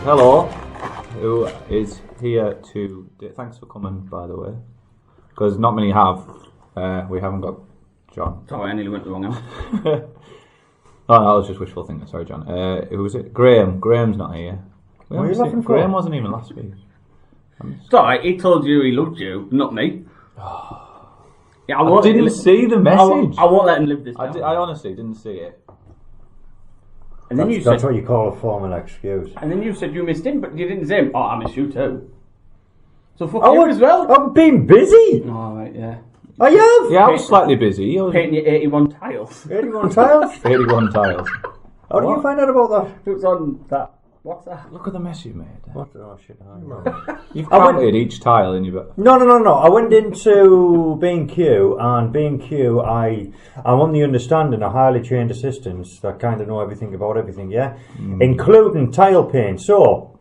hello, who is here to... Thanks for coming, by the way, because not many have. We haven't got John. Sorry, I nearly went the wrong house. Oh, no, that was just wishful thinking. Sorry, John. Who was it? Graham. Graham's not here. What are you laughing for? Graham wasn't even last week. It's alright, he told you he loved you, not me. Yeah, I didn't see the message. I won't let him live this down. I honestly didn't see it. And then That's what you call a formal excuse. And then you said you missed him, but you didn't say, oh, I miss you too. So fuck you as well. I've been busy. Oh, right, yeah. I have. Yeah, I was slightly busy. I was Painting your 81 tiles. 81 tiles. 81 tiles. How did you find out about that? It was on that. What's that? Look at the mess you made. What? Oh shit! You've counted each tile in your book. No. I went into B&Q, and B&Q, I'm on the understanding of highly trained assistants that kind of know everything about everything, yeah? Including tile paint. So,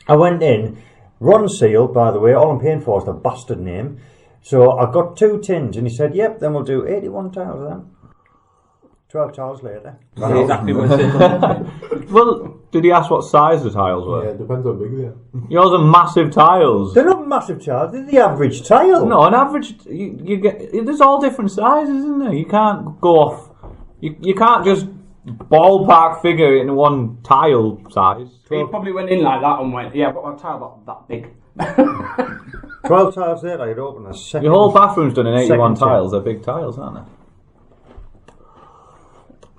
I went in, Ron Seal, by the way, all I'm paying for is the bastard name. So, I got 2 tins, and he said, yep, then we'll do 81 tiles then. 12 tiles later. That's exactly what it said. Well, did he ask what size the tiles were? Yeah, it depends how big they are. Yours are massive tiles. They're not massive tiles, they're the average tile. No, an average. You get. There's all different sizes, isn't there? You can't go off. You can't just ballpark figure it in one tile size. He probably went in like that and went, yeah, I've got a tile about that big. 12 tiles later, I'd open a second. Your whole bathroom's done in 81 second tiles. They're big tiles, aren't they?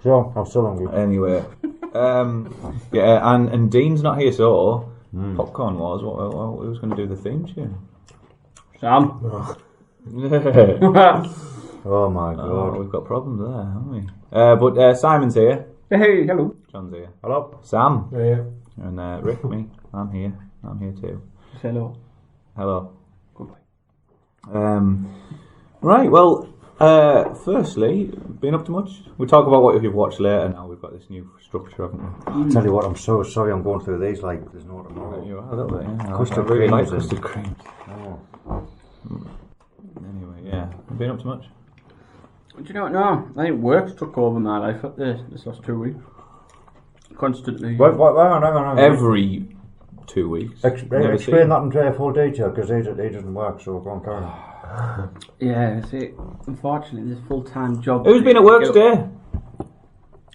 So, I'm still hungry. Anyway, yeah, and Dean's not here, so Popcorn was. Who's going to do the theme tune? Sam. Oh my god. We've got problems there, haven't we? But Simon's here. Hey, hello. John's here. Hello. Sam. Yeah. And Rick, me. I'm here. I'm here too. Say hello. Hello. Goodbye. Right, well, firstly, been up to much? We'll talk about what you've watched later now. We've got this new structure, haven't we? I'll tell you what, I'm so sorry I'm going through these like there's no tomorrow. You are a little bit, yeah. Custard I really cream like is in. custard cream. Oh. Anyway, yeah. Been up to much? Do you know what? No, I think work's took over my life up this last 2 weeks. Constantly. Wait, hang on. Every 2 weeks. Explain that in full detail because he doesn't work, so go on, carry on. Yeah, see, unfortunately, this full-time job. Who's been at work today?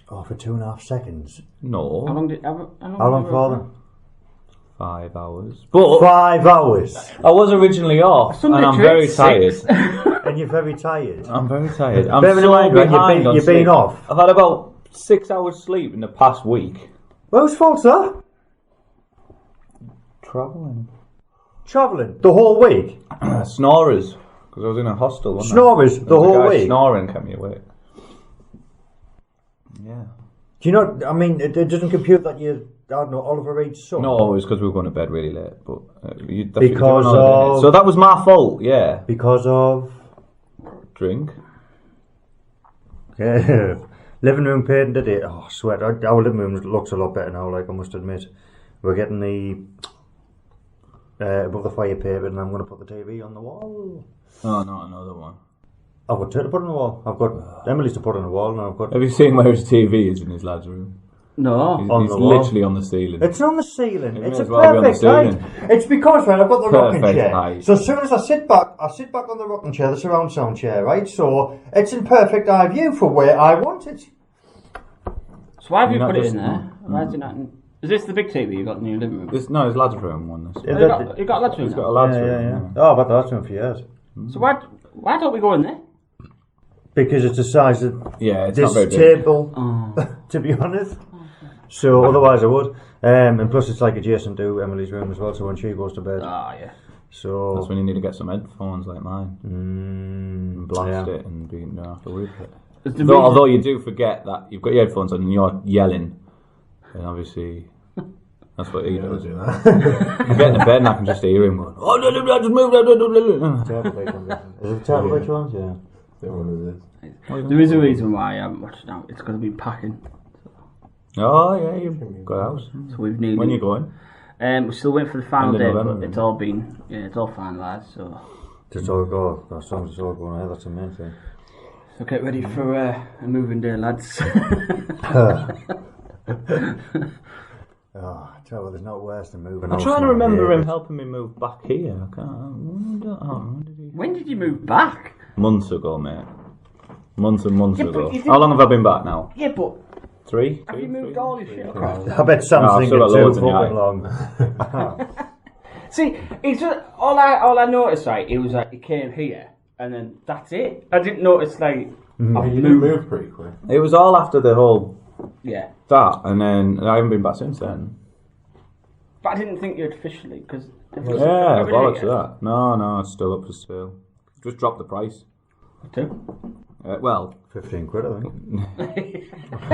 Oh, for 2.5 seconds. No. How long did? How long for them? 5 hours. But 5 hours. I was originally off, Sunday and I'm to very 6. tired. And you're very tired. I'm very tired. I'm Bearing in so mind, right, behind on you've been sleep. off. I've had about 6 hours sleep in the past week. Whose fault's that? Travelling. Travelling the whole week. Snorers. Because I was in a hostel, wasn't Snorers I? the whole week. Snoring kept me awake. Yeah. Do you know? I mean, it doesn't compute that you. I don't know, Oliver Reed's son. No, it was because we were going to bed really late. But Because of- so that was my fault. Yeah. Because of Drink. living room painting today. Oh, sweat! Our living room looks a lot better now. Like I must admit, we're getting the above the fire paper, and I'm going to put the TV on the wall. Oh, not another one. I've got two to put on the wall. I've got Emily's to put on the wall, and I've got. Have you seen where his TV is in his lad's room? No. He's literally on the ceiling. It's on the ceiling. It It's may a as well be on the perfect height. ceiling. It's because, right, I've got the rocking Perfect chair. height. So as soon as I sit back on the rocking chair, the surround sound chair, right? So it's in perfect eye view for where I want it. So why have you You're put not it in just- there? Why is it not? Is this the big TV you got in your living room? No, his lad's room one. This. You got that room. He's got a now? lad's Yeah. room. Oh, I've had that one for years. So why don't we go in there? Because it's the size of Yeah, it's this not very big. table, Oh. to be honest. So otherwise I would. And plus it's like adjacent to Emily's room as well, so when she goes to bed. Ah, yeah. So That's when you need to get some headphones like mine. And blast it and you don't have to worry about it. Although you do forget that you've got your headphones on and you're yelling. And obviously, that's what he does. I get into bed and I can just hear him going, oh, no, just move. Is it turtle which ones? Yeah. There is a reason why I haven't watched it now. It's going to be packing. Oh, yeah, you've got out. So we've nearly. When you going? We're still waiting for the final End of day, November, but it's all been, it's all finalised. So Just all go. As long as it's all going ahead, that's the main thing. So get ready for a moving day, lads. Oh, trouble, there's not worse than moving. I'm trying to remember him helping me move back here. I can't. When did you move back? Months ago, mate. Months and months ago. How long have I been back now? Yeah, but 3? have you moved all your shit across? I bet Sam's thinking too fucking long. See, it's just, all I noticed, right, it was like, he came here, and then that's it. I didn't notice, like, You moved pretty quick. It was all after the whole that, and then I haven't been back since then. But I didn't think you'd officially, because... Yeah, bollocks to that. No, it's still up for sale. Just dropped the price. Two? Well... 15 quid, I think.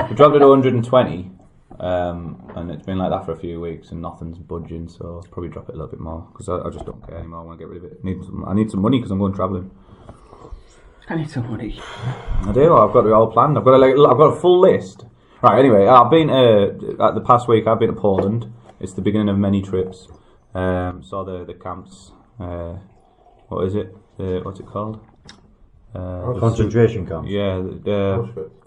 We dropped it to 120, and it's been like that for a few weeks, and nothing's budging, so I'll probably drop it a little bit more, because I just don't care anymore. I want to get rid of it. I need some money, because I'm going travelling. I need some money. I do. I've got it all planned. I've got a full list. Right. Anyway, I've been at the past week. I've been to Poland. It's the beginning of many trips. Saw the camps. What is it? What's it called? Concentration camps. Yeah.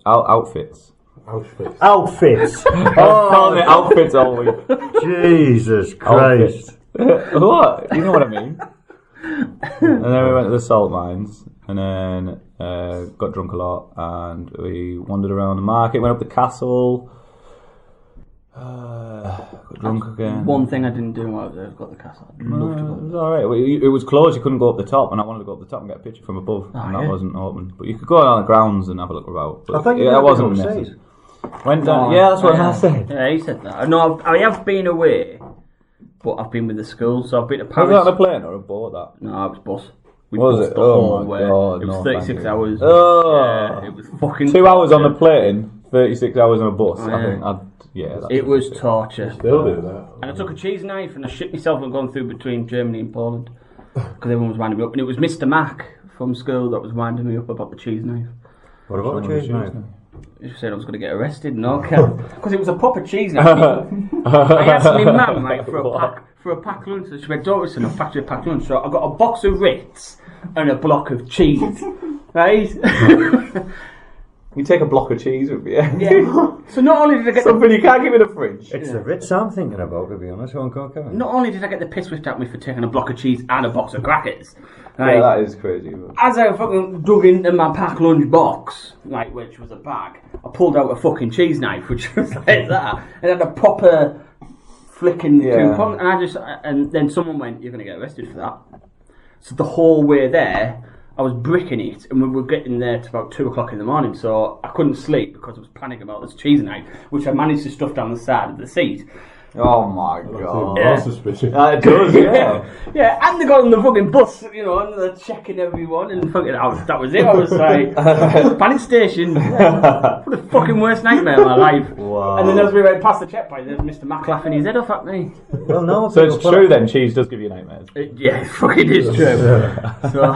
Outfits. Auschwitz. Outfits. Calling it outfits all week. Jesus Christ. What? You know what I mean? And then we went to the salt mines, and then got drunk a lot, and we wandered around the market, went up the castle, got drunk again. One thing I didn't do while I was there was got the castle. I'd love to go. It was alright. It was closed, you couldn't go up the top, and I wanted to go up the top and get a picture from above, and that wasn't open. But you could go on the grounds and have a look about. But I think it wasn't necessary. Went down. Yeah, that's what I said. Yeah, he said that. No, I have been away, but I've been with the school, so I've been to Paris. Was that on a plane or a boat? That? No, it was bus. We Was bussed it? the Oh whole my way. God, it was no, 36 thank you. hours. Oh. Yeah, it was fucking 2 hours on the plane, 36 hours on a bus. Yeah. I think it was torture. Still do that. And I took a cheese knife and I shit myself and gone through between Germany and Poland because everyone was winding me up. And it was Mr. Mac from school that was winding me up about the cheese knife. What about the cheese knife? He said I was going to get arrested. No, because it was a proper cheese knife. I asked my mum like for a pack lunch. So she went, "Don't listen, I'll pack you a pack lunch." So I got a box of Ritz and a block of cheese. Right. You take a block of cheese with you. Yeah. So not only did I get something you can't keep in the fridge. It's the Ritz I'm thinking about, to be honest. Not only did I get the piss whipped out me for taking a block of cheese and a box of crackers. Right? Yeah, that is crazy. As I fucking dug into my pack lunch box, like which was a bag, I pulled out a fucking cheese knife, which was like that, and had a proper flicking coupon, and then someone went, "You're going to get arrested for that." So the whole way there, I was bricking it, and we were getting there to about 2 o'clock in the morning, so I couldn't sleep because I was panicking about this cheese knife, which I managed to stuff down the side of the seat. Oh my god. That's suspicious. It does, yeah. Yeah, and they got on the fucking bus, you know, and they're checking everyone, and fucking, that was it. I was like, panic station. Yeah, what the fucking worst nightmare of my life. Wow. And then as we went past the checkpoint, there's Mr. Mac laughing his head off at me. Well, no. So it's true then, cheese does give you nightmares. Yeah, it fucking is true. So,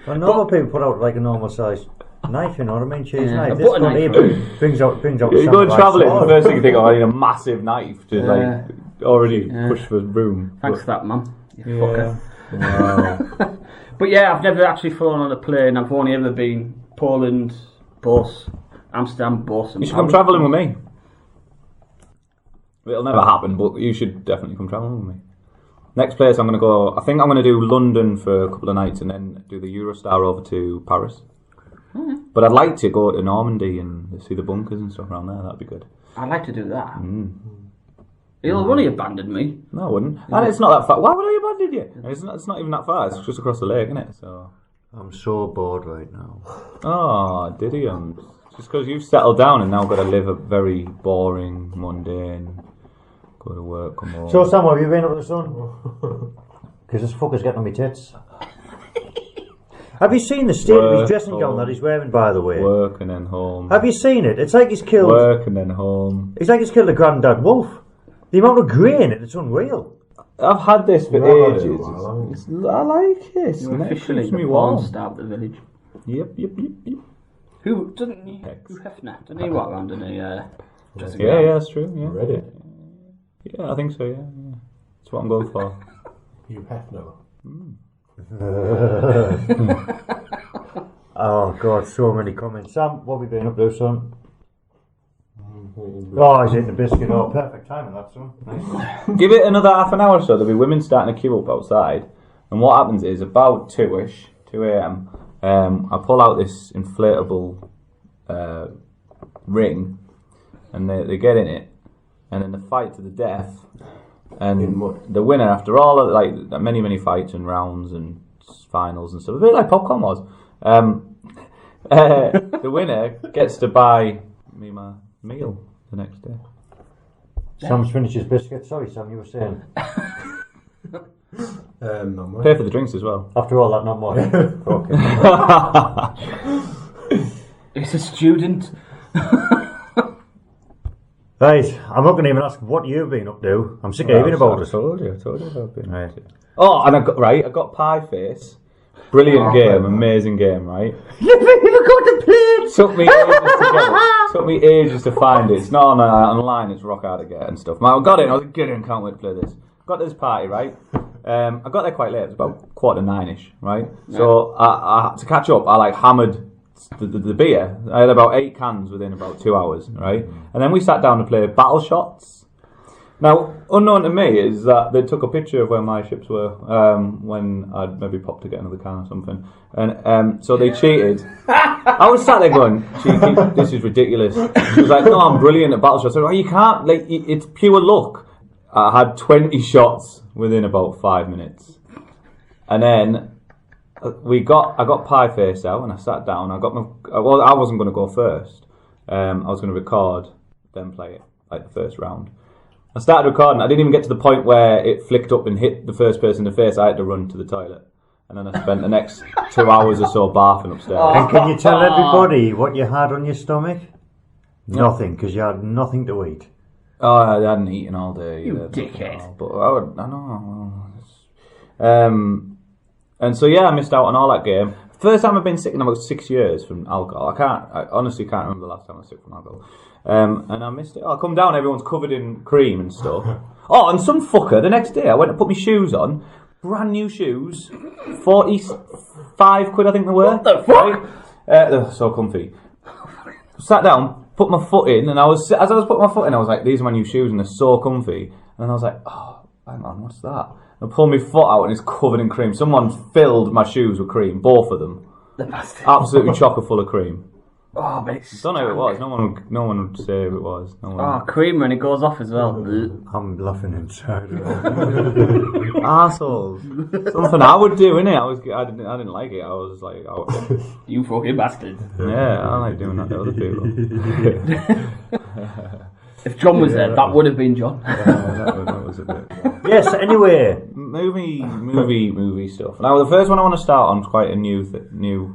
well, normal people put out like a normal size knife, you know what I mean? Cheese knife. This butter one knife, here brings out. You go travelling, the first thing you think, oh, I need a massive knife to already push for room. Thanks for that, man. You fucker. Wow. But yeah, I've never actually flown on a plane. I've only ever been Poland, bus, Amsterdam, bus. And you should come travelling with me. It'll never happen, but you should definitely come travelling with me. Next place I'm going to go, I think I'm going to do London for a couple of nights and then do the Eurostar over to Paris. But I'd like to go to Normandy and see the bunkers and stuff around there. That'd be good. I'd like to do that. He'll only abandon me. No, I wouldn't. And it's not that far. Why would I abandon you? It's not even that far. It's just across the lake, isn't it? So I'm so bored right now. Oh, did he? Just because you've settled down and now got to live a very boring, mundane, go to work, come home. So Sam, have you been up to the sun? Because this fucker's getting on my tits. Have you seen the state of his dressing gown that he's wearing, by the way? Work and then home. Have you seen it? It's like he's killed... Work and then home. It's like he's killed a granddad wolf. The amount of grey in it, it's unreal. I've had this for ages. I like it. You're officially the porn star of the village. Yep. Who doesn't he? Hugh Hefner? Doesn't he walk around in a dressing gown? Yeah, that's true. Yeah. Ready? Yeah, I think so. Yeah. That's what I'm going for. Hugh Hefner. Oh God, so many comments. Sam, what have you been up to, son? Oh, he's eating the biscuit. Oh, perfect timing, that's one. Nice. Give it another half an hour or so. There'll be women starting to queue up outside. And what happens is, about 2 a.m, I pull out this inflatable ring, and they get in it, and then the fight to the death. And the winner, after all of, like many fights and rounds and finals and stuff, a bit like Popcorn was, the winner gets to buy me my meal the next day. Sam's finished his biscuit. Sorry, Sam, you were saying. Not much. Pay for the drinks as well. After all that, not much. Okay. It's a student. Right, I'm not going to even ask what you've been up to. I'm sick of hearing about it. I told you I've been right. Oh, and I got Pie Face. Brilliant game, amazing game, right? You've even got to play it. Took me ages to find it. It's not online, it's rock hard to get and stuff. I got it, and I was like, good, I can't wait to play this. Got to this party, right? I got there quite late, it was about 8:45ish, right? Yeah. So I to catch up, I like hammered the beer. I had about 8 cans within about 2 hours, right? And then we sat down to play Battle Shots. Now, unknown to me is that they took a picture of where my ships were when I'd maybe popped to get another can or something. And so they cheated. I was sat there going, cheeky, this is ridiculous. She was like, no, I'm brilliant at Battle Shots. I said, oh, you can't, like, it's pure luck. I had 20 shots within about 5 minutes. And then I got Pie Face out and I sat down. I wasn't going to go first. I was going to record, then play it, like the first round. I started recording. I didn't even get to the point where it flicked up and hit the first person in the face. I had to run to the toilet. And then I spent the next 2 hours or so barfing upstairs. And can you tell everybody what you had on your stomach? Nothing, because you had nothing to eat. Oh, I hadn't eaten all day. You dickhead. But I know. And so, yeah, I missed out on all that game. First time I've been sick in about 6 years from alcohol. I honestly can't remember the last time I was sick from alcohol. And I missed it. I come down, everyone's covered in cream and stuff. Oh, and some fucker, the next day, I went to put my shoes on. Brand new shoes. 45 quid, I think they were. What the fuck? They're so comfy. Sat down, put my foot in, and as I was putting my foot in, I was like, these are my new shoes, and they're so comfy. And then I was like, oh, hang on, what's that? I pulled my foot out, and it's covered in cream. Someone filled my shoes with cream, both of them. Absolutely chocker full of cream. Oh, but it's... I don't know who it was. No one would say who it was. No one. Oh, cream when it goes off as well. I'm laughing inside. Assholes. Something I would do, innit? I didn't like it. I was like, you fucking bastard. Yeah, I like doing that to other people. If John was there, that would have been John. That was a bit. Yes. Anyway, movie stuff. Now, the first one I want to start on is quite a new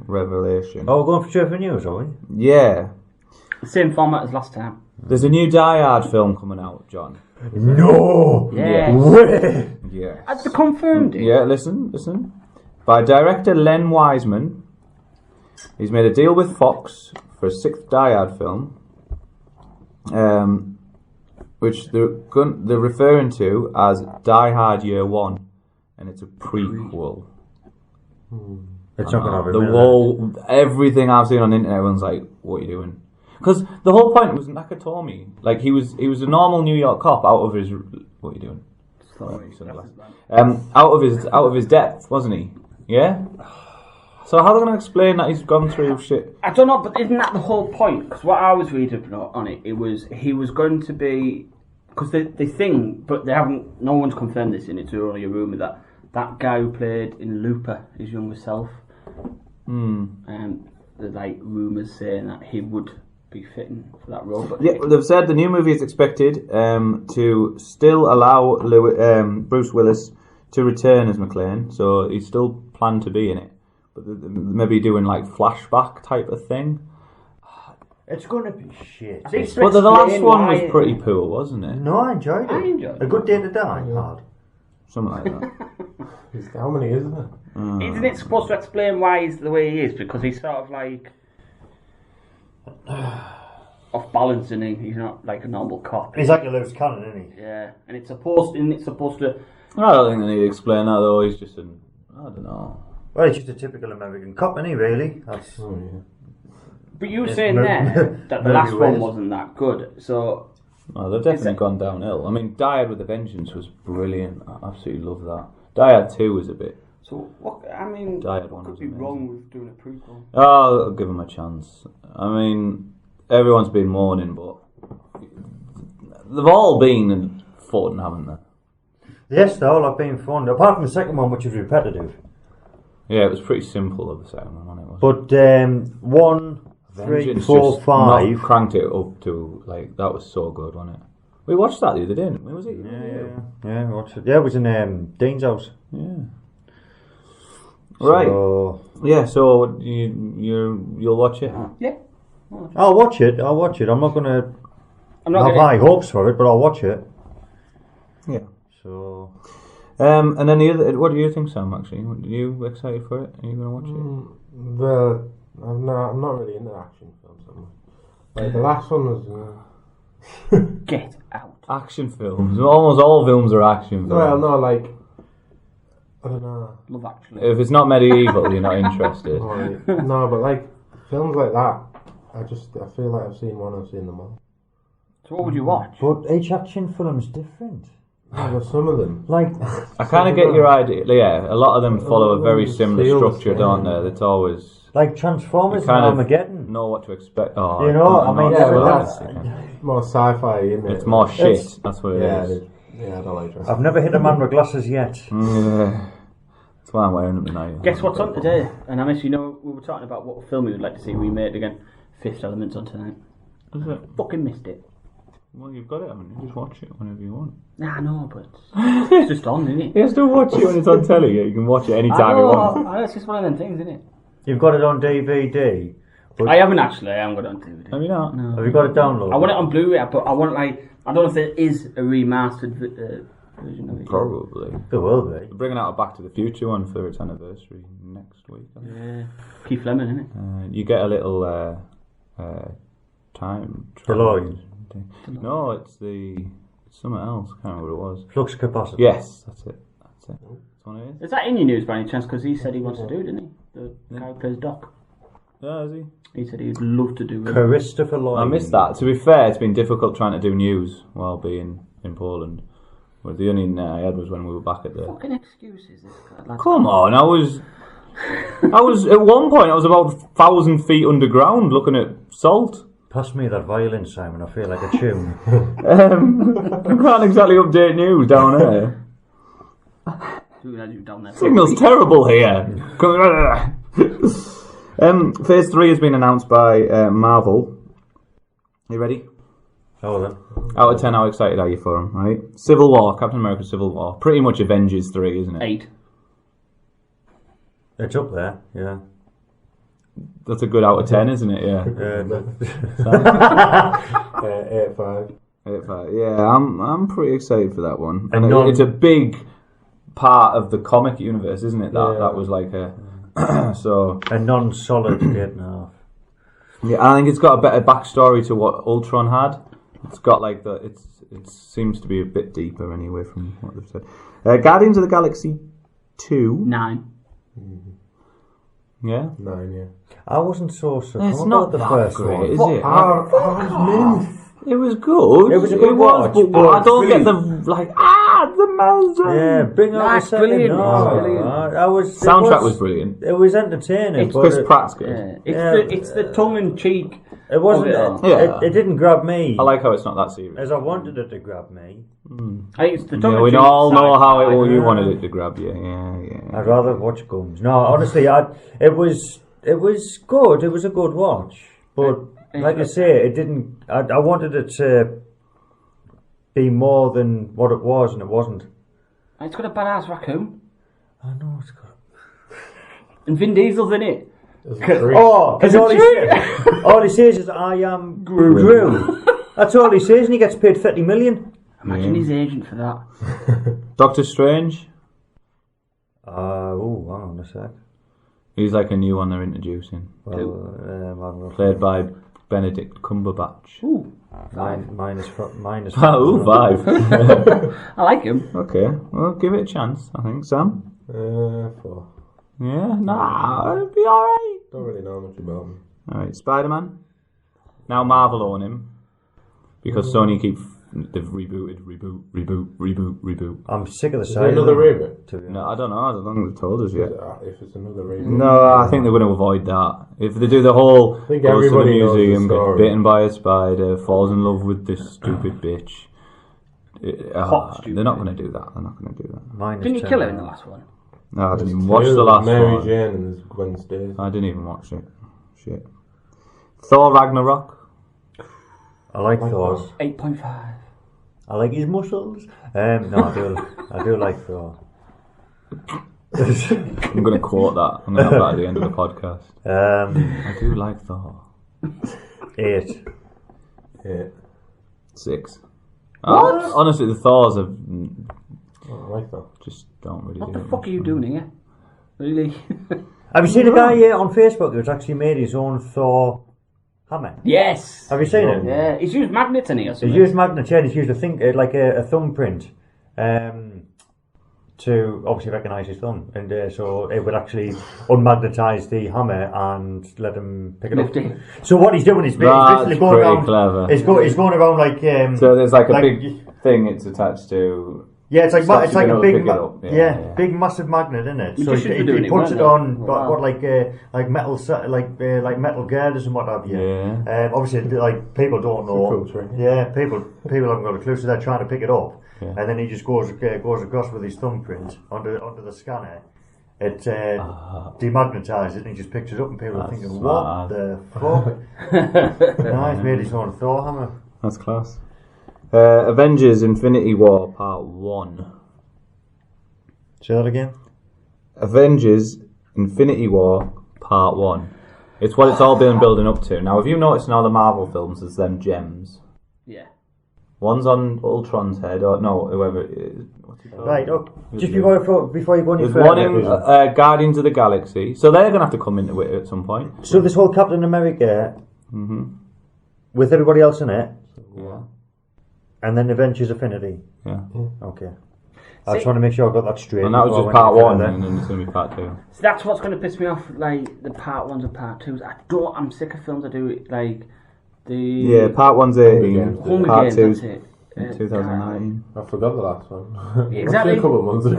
revelation. Oh, we're going for trivia news, are we? Yeah. Same format as last time. There's a new Die Hard film coming out, John. No. Yeah. Way. Yeah. Has they confirmed it? Yeah. Listen. By director Len Wiseman, he's made a deal with Fox for a 6th Die Hard film. Which they're referring to as Die Hard Year 1, and it's a prequel. It's not going to be everything I've seen on the internet, everyone's like, "What are you doing?" Because the whole point was Nakatomi. Like he was a normal New York cop out of his. What are you doing? Out of his depth, wasn't he? Yeah. So how are they going to explain that he's gone through shit? I don't know, but isn't that the whole point? Because what I was reading on it, he was going to be, because they think, but they haven't. No one's confirmed this, and it's only a rumor that guy who played in Looper, his younger self. There's like rumors saying that he would be fitting for that role. But yeah, they've said the new movie is expected to still allow Bruce Willis to return as McClane, so he's still planned to be in it. But maybe doing like flashback type of thing. It's going to be shit. But the last one was pretty poor, wasn't it? No, I enjoyed it. A Good Day to Die. Hard. Something like that. How many is there? Isn't it supposed to explain why he's the way he is? Because he's sort of like off balance, and he's not like a normal cop. He's like a loose cannon, isn't he? Yeah, and it's supposed to. I don't think they need to explain that though. He's just I don't know. Well, he's just a typical American cop, isn't he, really? That's... But you were saying there that the last one wasn't that good, so... Oh, they've definitely gone downhill. I mean, Die Hard with a Vengeance was brilliant. I absolutely love that. Die Hard 2 was a bit... So, what, I mean, what could be wrong with doing a prequel? Oh, I'll give them a chance. I mean, everyone's been mourning, but they've all been fun, haven't they? Yes, they all have been fun. Apart from the second one, which is repetitive. Yeah, it was pretty simple of the second one, wasn't it? But 1, 3, Vengeance 4, just 5... cranked it up to, like, that was so good, wasn't it? We watched that the other day, didn't we? Was it? Yeah, watched it. Yeah, it was in Dean's house. Yeah. Right. So, yeah, so you'll watch it? Yeah. I'll watch it. I'm not going to have high hopes for it, but I'll watch it. Yeah. So... and then the other, what do you think, Sam, actually? Are you excited for it? Are you going to watch it? I'm not really into action films that much. Like, the last one was... Get out. Action films. Almost all films are action films. Well, no, like... I don't know. Love Actually. If it's not medieval, you're not interested. No, but like, films like that, I feel like I've seen one, I've seen them all. So what would you watch? But each action film's different. Yeah, but some of them. Like... I kind of get your idea. Yeah, a lot of them follow a very similar structure, don't they? It's always... Like Transformers and kind of Armageddon. know what to expect. Oh, You know, I mean, Yeah, but that's- that's more sci-fi, isn't it? It's more shit. It's- That's what it Yeah, is. yeah, I don't like that. I've never hit a man with glasses yet. Yeah. That's why I'm wearing them tonight. Guess what's on today? And I miss, you know, we were talking about what film we would like to see remade again. Fifth Element's on tonight. Is it? Fucking missed it. Well, you've got it, haven't you? Just watch it whenever you want. Nah, no, but it's just on, isn't it? You still watch it when it's on telly. You can watch it anytime you want. I know, it's just one of them things, isn't it? You've got it on DVD. But I haven't actually. I haven't got it on DVD. Have you not? No. have you got it downloaded? I want it on Blu-ray, but I want like I don't know if there is a remastered version of it. Probably. There will be. They're bringing out a Back to the Future one for its anniversary next week. I think. Yeah, Keith Fleming, isn't it? You get a little time. DeLorean. No, it's something else. I can't remember what it was. Flux capacitor. Yes, that's it. That's what it is. Is that in your news by any chance? Because he said he wants to do it, didn't he? The guy who plays Doc. Yeah, is he? He said he'd love to do it. Christopher Lloyd. I missed that. To be fair, it's been difficult trying to do news while being in Poland. Well, the only net I had was when we were back at the... Fucking excuses, this guy. Come on, I was at one point I was about 1,000 feet underground looking at salt. Pass me that violin, Simon. I feel like a tune. I can't exactly update news down here. Signal's terrible here. Phase 3 has been announced by Marvel. You ready? Oh, then. Out of 10, how excited are you for them, right? Civil War, Captain America Civil War. Pretty much Avengers 3, isn't it? 8. It's up there, yeah. That's a good out of 10, isn't it? Yeah. 8-5. 8-5. Yeah, I'm pretty excited for that one. And it's a big part of the comic universe, isn't it? That was like a... so a non-solid 8.5. Yeah, I think it's got a better backstory to what Ultron had. It's got like it seems to be a bit deeper anyway from what they've said. Guardians of the Galaxy 2. 9. Yeah? 9, yeah. I wasn't so surprised. It's not the that first great, one. is it? It was good. It was a good watch, but I don't get the the melody. Yeah, bring out the second. Brilliant. No, Brilliant. I was. Soundtrack was brilliant. It was entertaining. It's but Chris Pratt's good. It's the tongue-in-cheek. It wasn't. It didn't grab me. I like how it's not that serious. As I wanted it to grab me. I think it's the Yeah, tongue-in-cheek. we all know how you wanted it to grab you. Yeah. I'd rather watch Guns. No, honestly, it was good. It was a good watch, but like I say, it didn't. I wanted it to be more than what it was, and it wasn't. It's got a badass raccoon. I know it's got. And Vin Diesel's in it. Oh, because all he says is "I am Gru." That's all he says, and he gets paid 50 million. Imagine his agent for that. Doctor Strange. Hang on a sec. He's like a new one they're introducing. Played by Benedict Cumberbatch. Ooh. Minus. Oh, 5. I like him. Okay, well, give it a chance, I think. Sam? 4. Yeah? Nah, it'll be alright. Don't really know much about him. Alright, Spider-Man. Now Marvel own him. Because Sony they've reboot. I'm sick of the Is sight there of another them. reboot? No, I don't know. I don't think they've told us yet. If it's another reboot. No, I think they're going to avoid that. If they do the whole I think goes to the everybody knows museum, the gets story. bitten by a spider, falls in love with this stupid bitch. They're not going to do that. They're not going to do that. Didn't you kill her in the last one? No, I didn't even watch the last Mary one. Jane and there's Gwen Stacy. I didn't even watch it. Shit. Thor Ragnarok. I like Thor's. 8.5. I like his muscles. No, I do like Thor. I'm going to quote that. I'm going to have that at the end of the podcast. I do like Thor. 8. 6. Honestly, the Thors are I like that. just don't really What do the it. fuck are you doing here? Really? Have you seen a guy on Facebook who's actually made his own Thor hammer? Yes. Have you seen it? Yeah, he's used magnets in here. He's used magnets, yeah, he's used a thumbprint to obviously recognise his thumb, and so it would actually unmagnetise the hammer and let him pick it up. So what he's doing is basically going around. Clever. He's going around like. So there's like a big thing it's attached to. Yeah, it's like a big, Yeah. big massive magnet, isn't it? You So should be he doing it, puts it weren't on, they? Wow. what like metal, like metal girders and what have you. Yeah. Obviously, like people don't know. Cool trick. Yeah, people haven't got a clue, so they're trying to pick it up, Yeah. and then he just goes across with his thumbprint onto the scanner. It demagnetises it, and he just picks it up, and people are thinking, smart. "What the fuck?" He's made his own Thor hammer. That's class. Avengers Infinity War Part 1. Say that again. Avengers Infinity War Part 1. It's what it's all been building up to. Now, have you noticed in all the Marvel films there's them gems? Yeah. One's on Ultron's head, or no, whoever it is. What's he called? Right. Oh, just before you go any There's further. one in Guardians of the Galaxy. So they're going to have to come into it at some point. So this whole Captain America, with everybody else in it, Yeah. and then Avengers Affinity. Yeah. Okay. I just want to make sure I got that straight. And that was before just I went part any 1, further. and then it's going to be part 2. So that's what's going to piss me off, like the part 1s and part 2s. I'm sick of films that do it, like the... Yeah, part 1's 18, Hunger part Games, 2's that's it. 2019. I forgot the last one. Exactly. A couple of months ago.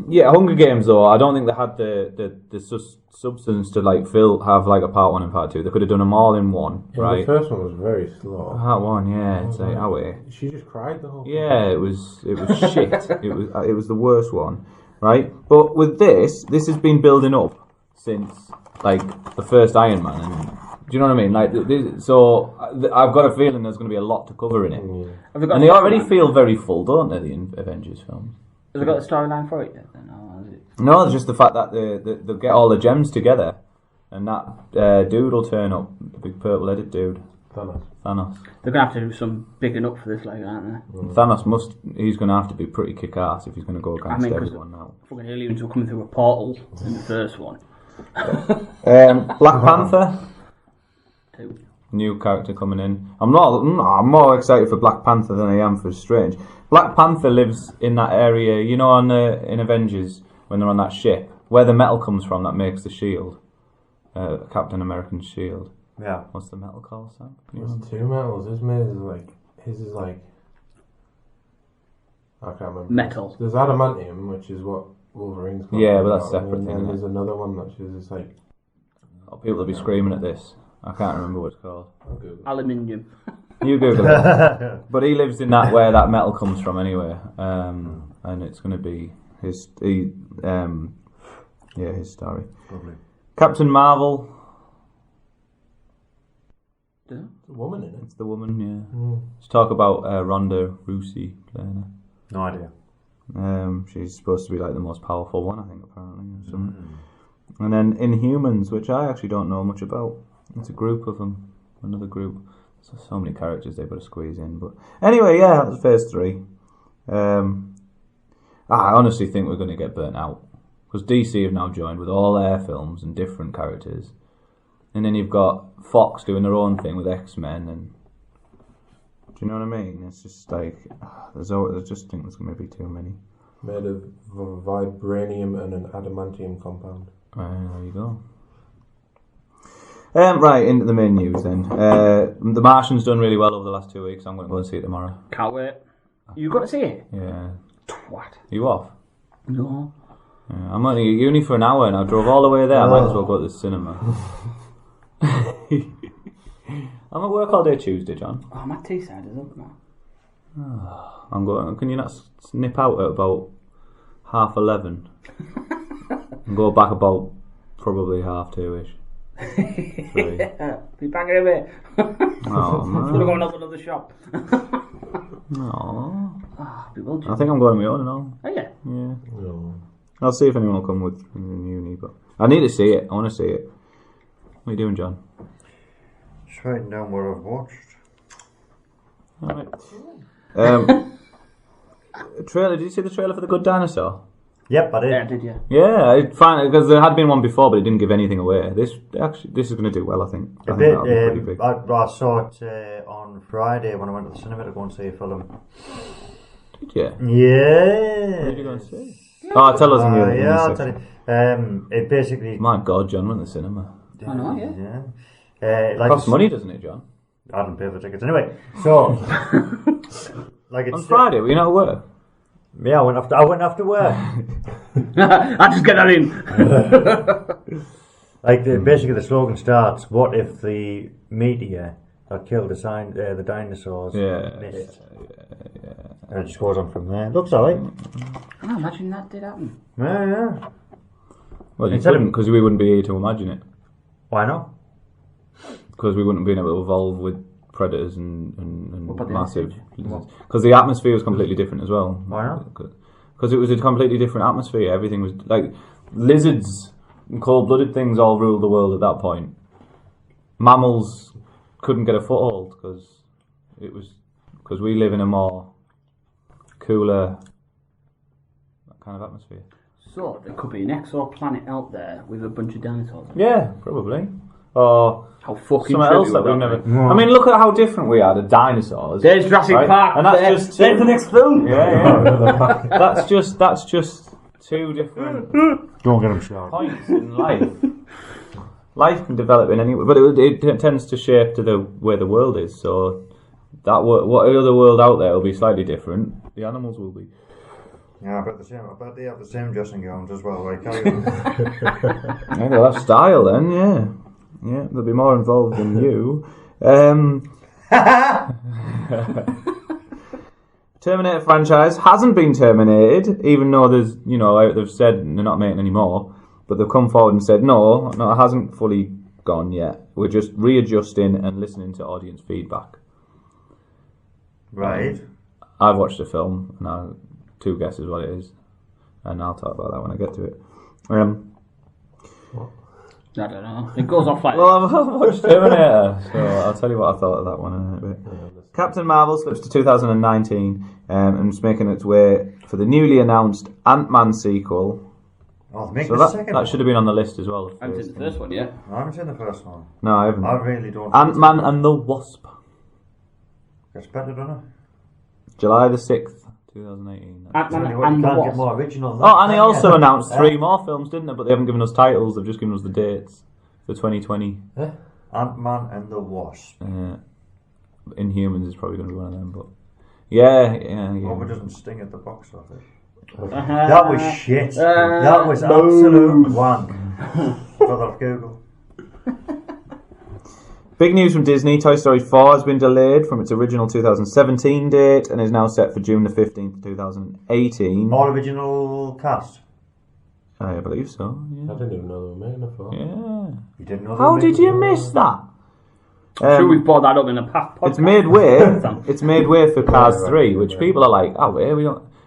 Yeah, Hunger Games though, I don't think they had the substance to like have like a part 1 and part 2. They could have done them all in one, Yeah, right? the first one was very slow. Part 1, yeah, it's like away. She just cried the whole time. Yeah, it was shit. It was the worst one, right? But with this has been building up since like the first Iron Man. And, do you know what I mean? Like, so I've got a feeling there's going to be a lot to cover in it, and they already feel very full, don't they? The Avengers films. Have they got the storyline for it yet? Then? No, is it? No, it's just the fact that they'll get all the gems together, and that dude will turn up, the big purple-headed dude. Thanos. They're going to have to do some bigging up for this, like, aren't they? Thanos he's going to have to be pretty kick-ass if he's going to go against everyone now. Fucking aliens were coming through a portal in the first one. Black Panther. 2. New character coming in. I'm more excited for Black Panther than I am for Strange. Black Panther lives in that area, you know, in Avengers when they're on that ship where the metal comes from that makes the shield, Captain American's shield. Yeah. What's the metal called, Sam? There's 2 metals. His is like I can't remember. Metal. There's adamantium, which is what Wolverine's got. Yeah, but that's separate and thing, then isn't there's another one which is just like People will be screaming at this. I can't remember what it's called. Aluminium. You Google it. But he lives in that where that metal comes from anyway, and it's going to be his story. Lovely. Captain Marvel. the woman in it. It's the woman, yeah. Let's talk about Ronda Rousey playing her. No idea. She's supposed to be like the most powerful one, I think, apparently. Or something. And then Inhumans, which I actually don't know much about. It's a group of them, another group. So many characters they've got to squeeze in. But anyway, yeah, that was phase 3. I honestly think we're going to get burnt out. Because DC have now joined with all their films and different characters. And then you've got Fox doing their own thing with X-Men. And do you know what I mean? It's just like, I just think there's going to be too many. Made of vibranium and an adamantium compound. There you go. Right, into the main news then. The Martian's done really well over the last 2 weeks. I'm going to go and see it tomorrow. Can't wait. You got to see it? Yeah. Twat. You off? No. Yeah, I'm only at uni for an hour and I drove all the way there. I might as well go to the cinema. I'm at work all day Tuesday, John. Oh, my T-side is up now. I'm going. Can you not snip out at about 11:30 and go back about probably 2:30ish? Yeah, be banging a bit. Oh man. Gonna go another shop. No. Bewildered. I think I'm going on my own and all. Oh yeah. Yeah. No. I'll see if anyone will come with in uni, but I need to see it. I want to see it. What are you doing, John? Just writing down what I've watched. Alright. Trailer. Did you see the trailer for The Good Dinosaur? Yep, I did. Yeah, did you? Yeah, I find because there had been one before, but it didn't give anything away. This is going to do well, I think. I think that'll be pretty big. I saw it on Friday when I went to the cinema to go and see a film. Did you? Yeah. What did you go and see? Oh, tell us in your yeah, I'll tell you. It basically. My God, John went to the cinema. I know, yeah. Yeah. It costs money, doesn't it, John? I didn't pay for tickets anyway. So, like it's On Friday, were you not at work? Yeah, I went after work. I just get that in. Basically, the slogan starts: "What if the meteor that killed the dinosaurs missed?" And it just goes on from there. Looks alright. Oh, imagine that did happen. Yeah. Well, you couldn't, because we wouldn't be here to imagine it. Why not? Because we wouldn't have been able to evolve with predators and massive. What? Because the atmosphere was completely different as well. Why not? Because it was a completely different atmosphere. Everything was like lizards and cold-blooded things all ruled the world at that point. Mammals couldn't get a foothold because we live in a more cooler kind of atmosphere. So there could be an exoplanet out there with a bunch of dinosaurs. Yeah, probably. Or how fucking something else that we've never. I mean, look at how different we are to dinosaurs. There's Jurassic Park, and that's just there's the next film. Yeah. that's just two different Don't get them shot. points in life. Life can develop in any way, but it tends to shape to the way the world is. So that what other world out there will be slightly different. The animals will be. Yeah, I bet they have the same dressing gowns as well. Right? Carry on. Yeah, they'll have style then. Yeah. Yeah, they'll be more involved than you. Terminator franchise hasn't been terminated, even though they've said they're not making any more. But they've come forward and said no, it hasn't fully gone yet. We're just readjusting and listening to audience feedback. Right. I've watched the film, and I have two guesses what it is, and I'll talk about that when I get to it. I don't know. It goes off like. Well, I've watched Terminator, so I'll tell you what I thought of that one in a bit. Captain Marvel slips to 2019 and is making its way for the newly announced Ant-Man sequel. Oh, make So the second that one. should have been on the list as well. I haven't seen the first one yet. I haven't seen the first one. No, I haven't. I really don't. Ant-Man and the Wasp. It's better, don't it? July the 6th, 2018. Ant-Man You and the can't get Wasp. more original than Oh, that, and they can also you? announced 3 more films, didn't they? But they haven't given us titles, they've just given us the dates for 2020. Ant-Man and the Wasp. Inhumans is probably going to be one of them, but... Yeah. Hope it doesn't sting at the box office. Uh-huh. That was shit. That was absolute wank. Brother of Google. Big news from Disney. Toy Story 4 has been delayed from its original 2017 date and is now set for June the 15th, 2018. All original cast. I believe so, I didn't even know they were making a film. yeah. You didn't know. How did you miss that? I'm sure we've brought that up in a past podcast. It's made way for Cars 3, which people are like,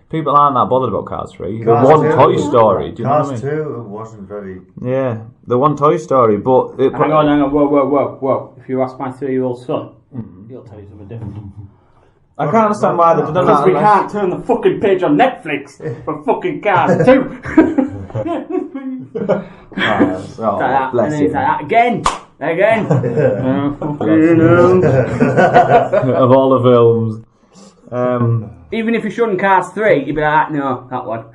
people aren't that bothered about Cars 3. Cars They want 2. Toy Story, do you know what I Cars mean? 2 wasn't very... Yeah, they want Toy Story, but... Hang on, whoa. If you ask my 3-year-old son, he'll tell you something different. I can't understand why they've done Because that. we can't turn the fucking page on Netflix for fucking Cars 2. Bless and then you. he's like, again. Of all the films. Even if you shouldn't Cars 3, you'd be like, no, that one.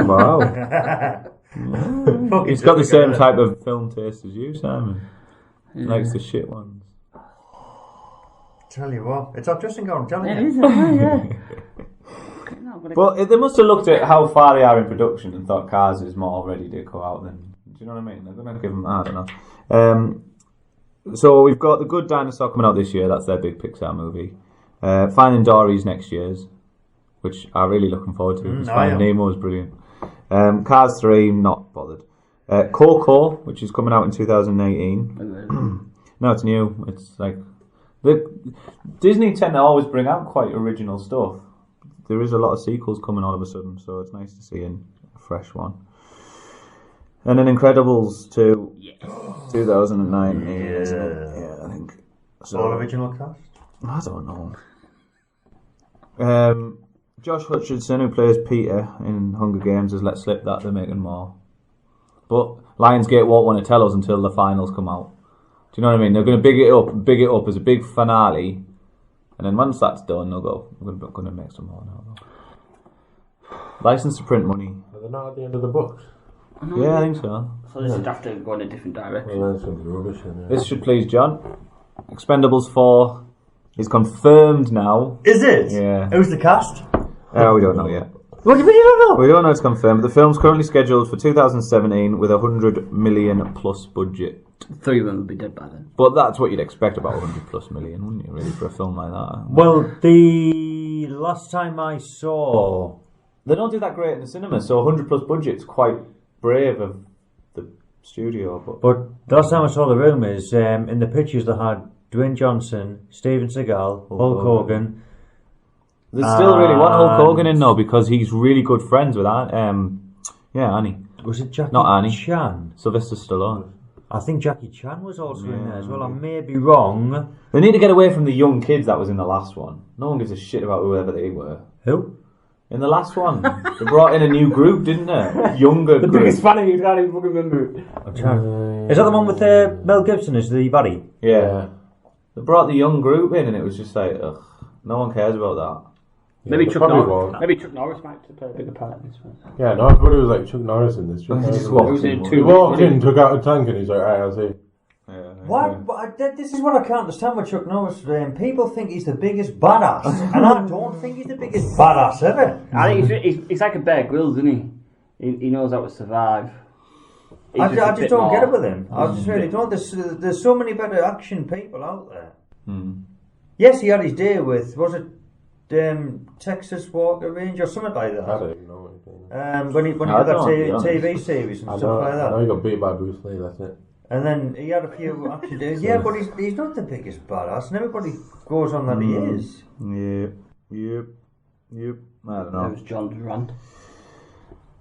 Wow. He's got the same type of film taste as you, Simon. Likes the shit ones. Tell you what, it's our dressing gown, I'm telling It you. is, yeah. But they must have looked at how far they are in production and thought Cars is more ready to go out than. Do you know what I mean? They're going to give them. I don't know. So we've got The Good Dinosaur coming out this year. That's their big Pixar movie. Finding Dory's next year's, which I'm really looking forward to. Because Finding Nemo is brilliant. Cars 3, not bothered. Coco, which is coming out in 2018. No, it's new. It's like Disney tend to always bring out quite original stuff. There is a lot of sequels coming all of a sudden, so it's nice to see a fresh one. And then Incredibles 2, 2019, isn't it? Yeah, I think. So, all original cast? I don't know. Josh Hutcherson, who plays Peter in Hunger Games, has let slip that they're making more. But Lionsgate won't want to tell us until the finals come out. Do you know what I mean? They're going to big it up as a big finale, and then once that's done, they'll go, we're going to make some more now. License to print money. Are they not at the end of the books? Yeah, I think so. So this would have to go in a different direction. Well, that's going to be rubbish. This should please John. Expendables 4 is confirmed now. Is it? Yeah. Who's the cast? We don't know yet. What do you mean you don't know? We don't know it's confirmed, but the film's currently scheduled for 2017 with a $100 million plus budget. 3 of them would be dead by then. But that's what you'd expect about 100 plus million, wouldn't you, really, for a film like that? Well, the last time I saw... They don't do that great in the cinema, so 100 plus budget's quite brave of the studio. But the last time I saw the rumours, in the pictures they had Dwayne Johnson, Steven Seagal, Hulk Hogan. They still really want Hulk Hogan in though, because he's really good friends with Annie. Was it Jackie Not Annie. Chan? Sylvester Stallone. I think Jackie Chan was also in there as well. I may be wrong. They need to get away from the young kids that was in the last one. No one gives a shit about whoever they were. Who? In the last one, they brought in a new group, didn't they? Younger The group. biggest fan of you can't even fucking remember it. Is that the one with Mel Gibson as the baddie? Yeah. They brought the young group in, and it was just like, ugh, no one cares about that. Yeah, Maybe Chuck Norris might play a bigger part in this one. Yeah, no, everybody was like Chuck Norris in this. Chuck Norris walked in he walked in, took out a tank, and he's like, alright, I'll see. This is what I can't understand with Chuck Norris. People think he's the biggest badass, and I don't think he's the biggest badass ever. I think he's like a Bear Grylls, isn't he? He knows how to survive. I just don't get it with him. I just really don't. There's so many better action people out there. Yes, he had his day with, was it Texas Walker Range or something like that? I don't even know anything. When he had that TV series and stuff like that. I know he got beat by Bruce Lee, that's it. And then he had a few action days. Yeah, but he's not the biggest badass, and everybody goes on that he is. Yep. I don't know. That was John's rant.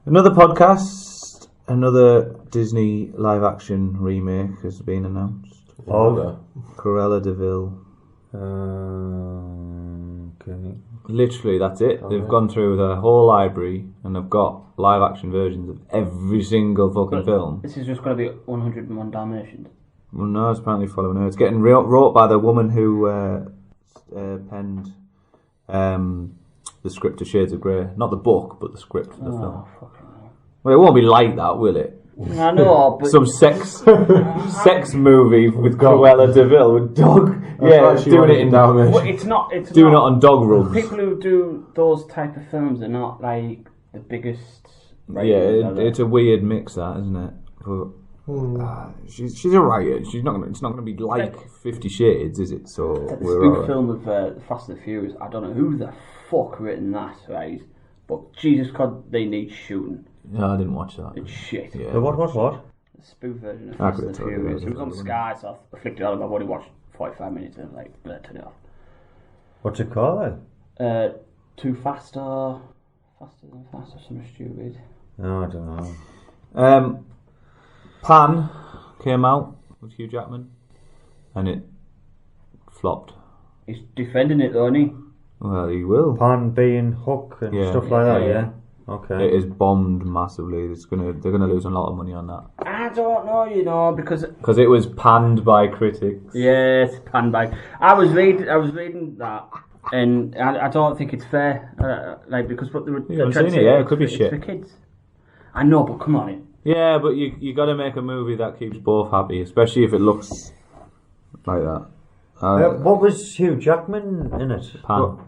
Another podcast, another Disney live action remake has been announced. Cruella de Vil. Okay. Literally, that's it. They've gone through the whole library and they've got live action versions of every single fucking film. This is just going to be 101 Dalmatians. Well, no, it's apparently following her. It's getting wrote by the woman who penned the script to Shades of Grey. Not the book, but the script for the film. Well, it won't be like that, will it? I know, but... Some sex movie with Cruella de Vil with dog. Doing it in Dalmatian. Well, it's not doing it on dog rugs. People who do those type of films are not like the biggest. It's a weird mix, that, isn't it? But she's a writer. She's not. It's not going to be like 50 Shades, is it? So the we're film of the Fast and the Furious. I don't know who the fuck written that, right? But Jesus God, they need shooting. No, I didn't watch that. It's shit. Yeah. The what? The spoof version of Fast and the Furious. It was on Sky, so I flicked it on. I've only watched 45 minutes and turn it off. What's it called? Too Fast or Faster Than Fast or something stupid. No, I don't know. Pan came out with Hugh Jackman, and it flopped. He's defending it though, isn't he? Well, he will. Pan being Hook and stuff like that, yeah? Okay. It is bombed massively. They're gonna lose a lot of money on that. I don't know, because it was panned by critics. Yes, panned by. I was reading that, and I don't think it's fair. Because what they were. You haven't seen it, yeah? It could be shit. It's for kids. I know, but come on, Yeah, but you got to make a movie that keeps both happy, especially if it looks like that. What was Hugh Jackman in it? Hook.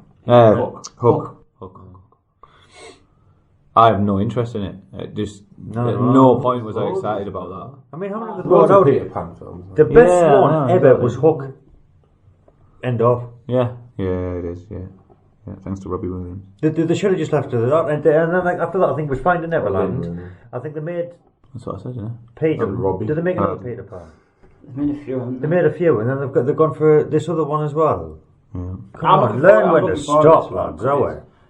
I have no interest in it. At no point was I excited about that. I mean, how many of the Loads brought of out? Peter Pan films. The best one ever exactly. was Hook. End of. Yeah, it is. Yeah, thanks to Robbie Williams. They should have just left it at that. And then after that, I think it was Finding Neverland. I think they made That's what I said. Yeah. Peter. Robbie. Did they make another Peter Pan? They made a few, haven't They made a few, and then they've gone for this other one as well. Yeah. Come on, learn when to stop, lads.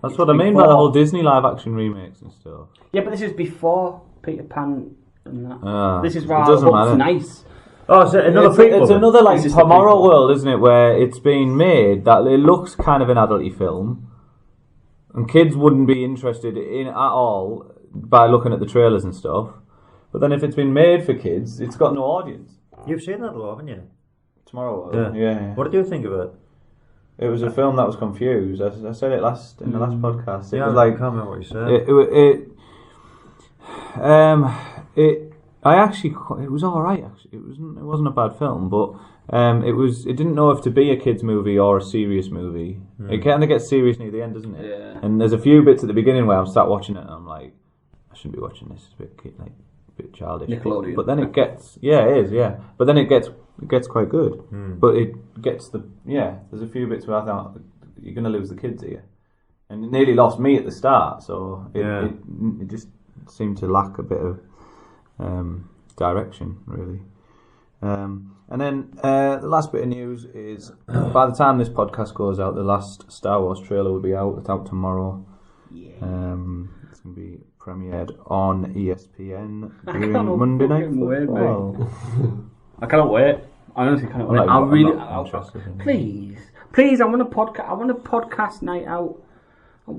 That's what I mean by the whole Disney live action remakes and stuff. Yeah, but this is before Peter Pan and that. This is it why doesn't Hook's matter. nice. Oh, so another prequel. It's another like This is the Tomorrow prequel. World, isn't it? Where it's been made that it looks kind of an adulty film, and kids wouldn't be interested in at all by looking at the trailers and stuff. But then if it's been made for kids, it's got no audience. You've seen that, though, haven't you? Tomorrow World, yeah. What did you think of it? It was a film that was confused. I said it in the last podcast. It was I like can't remember what you said. It was all right. Actually, it wasn't a bad film, but it didn't know if to be a kids movie or a serious movie. It kind of gets serious near the end, doesn't it? Yeah. And there's a few bits at the beginning where I'm sat watching it and I'm like, I shouldn't be watching this. It's a bit childish. Nickelodeon. But then it gets But then it gets quite good. But it gets there's a few bits where I thought you're going to lose the kids here, and it nearly lost me at the start. So it just seemed to lack a bit of direction, really. And then the last bit of news is by the time this podcast goes out, the last Star Wars trailer will be out. It's out tomorrow. Yeah. It's going to be premiered on ESPN during Monday Night Football. I cannot wait. I honestly cannot wait. I'm not interested in it. Please, I want a podcast. I want a podcast night out. I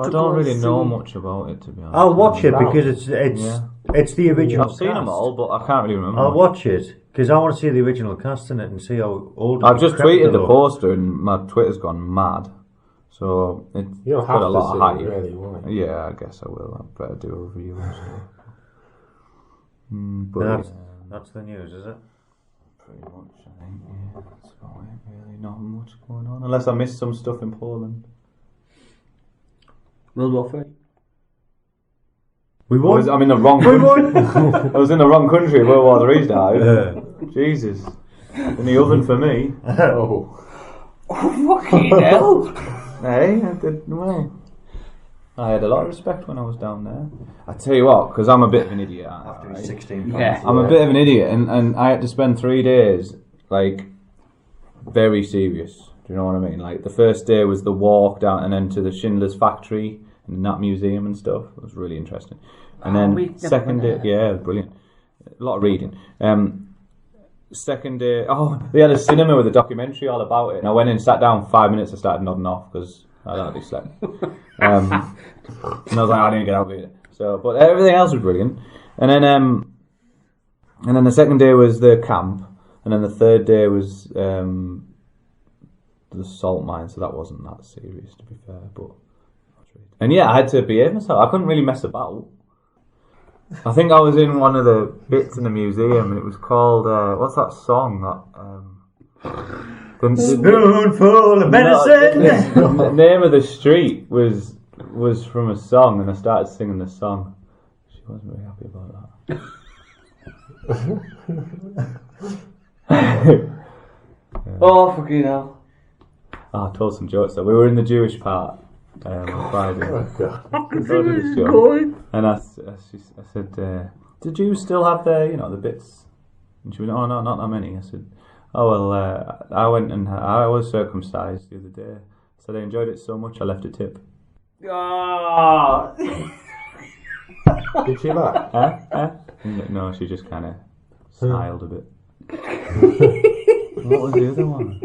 don't really know much about it, to be honest. I'll watch it because it's the original I've seen cast. them all, but I can't really remember. I'll watch it because I want to see the original cast in it and see how old. I've just tweeted the poster and my Twitter's gone mad. So it's You don't got have a lot to of see hype. it, really, will you? Yeah, I guess I will. I better do a review. But That's the news, is it? pretty much, I think. Yeah, that's about it. Really, not much going on, unless I missed some stuff in Poland. World War III. I'm in the wrong country. I was in the wrong country. World War III's died. Jesus, in the oven for me. Oh. Fucking hell. Hey, I did well. I had a lot of respect when I was down there. I tell you what, because I'm a bit of an idiot. After he's 16. Yeah. I'm a bit of an idiot, and I had to spend 3 days, like, very serious. Do you know what I mean? Like, the first day was the walk down and then to the Schindler's factory and that museum and stuff. It was really interesting. And then second day, yeah, it was brilliant. A lot of reading. Second day, they had a cinema with a documentary all about it, and I went in, sat down, 5 minutes, I started nodding off because I'd already slept. And I was like, I didn't get out of it. So, but everything else was brilliant. And then the second day was the camp, and then the third day was the salt mine. So that wasn't that serious, to be fair. But and yeah, I had to behave myself. I couldn't really mess about. I think I was in one of the bits in the museum, and it was called what's that song that? Spoonful of medicine. The name of the street was from a song, and I started singing the song. She wasn't very happy about that. Oh, fucking hell. I told some jokes. So we were in the Jewish part on Friday. Oh, God. And I said, "Do Jews still have their, the bits?" And she went, "Oh no, not that many." I said, "Oh well, I went and I was circumcised the other day." I said I enjoyed it so much I left a tip. Oh. Did she laugh? No, she just kind of smiled a bit. What was the other one?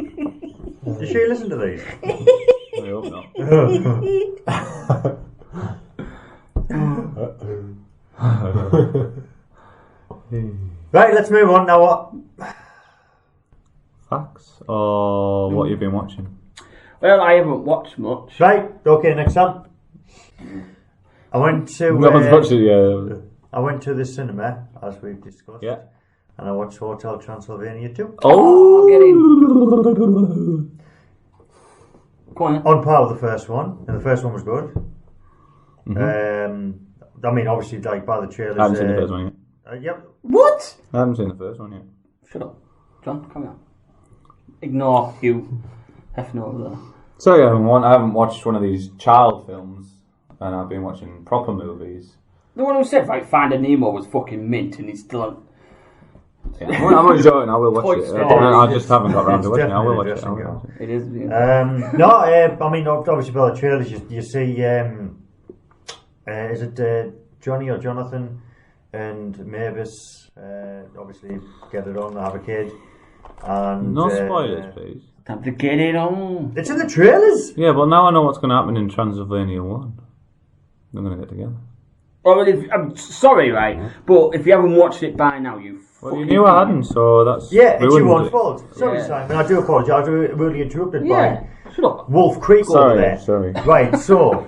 Did she listen to these? I hope not. Right, let's move on now. What? Facts or what you've been watching? Well, I haven't watched much. Right, okay, next up. I went to. No one's watched it yet. I went to the cinema, as we've discussed. Yeah. and I watched Hotel Transylvania too. Oh, get in. Go on. On par with the first one, and the first one was good. I mean, obviously, like by the trailers. I haven't seen the first one yet. Yep. What? I haven't seen the first one yet. Shut up. John, come on. Ignore Hugh Hefner over there. So yeah, I haven't watched one of these child films, and I've been watching proper movies. The one who said, right, Finding Nemo was fucking mint, and he's still... Yeah, I'm enjoying it. I will watch it. Story. I just haven't got around to watching it. I will watch it. Definitely interesting. It is. No, I mean, obviously by the trailers, you see, is it Johnny or Jonathan and Mavis, obviously get it on, have a kid. And, No spoilers, please. Time to get it on. It's in the trailers! Yeah, but now I know what's going to happen in Transylvania 1. They're going to get together. Well, I'm sorry, right, but if you haven't watched it by now, you Well, you knew I hadn't, so that's... Yeah, it's your ruined own fault. Sorry, Yeah. Simon, I do apologise. I was really interrupted Yeah, shut up. by Wolf Creek over there. Sorry. Right, so...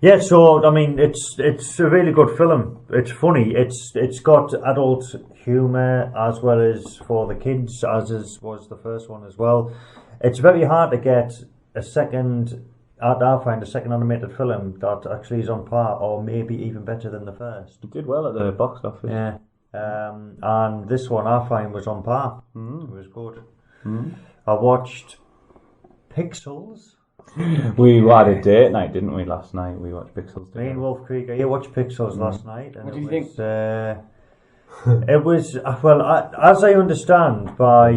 Yeah, so, I mean, it's a really good film. It's funny. It's got adult humour as well as for the kids, was the first one as well. It's very hard to get a second... I find a second animated film that actually is on par or maybe even better than the first. It did well at the box office. Yeah. And this one I find was on par. It was good. I watched Pixels. We had a date night, didn't we, last night? We watched Pixels together. Me and Wolf Krieger. Yeah, watched Pixels last night. And What do you think? It was, well, as I understand by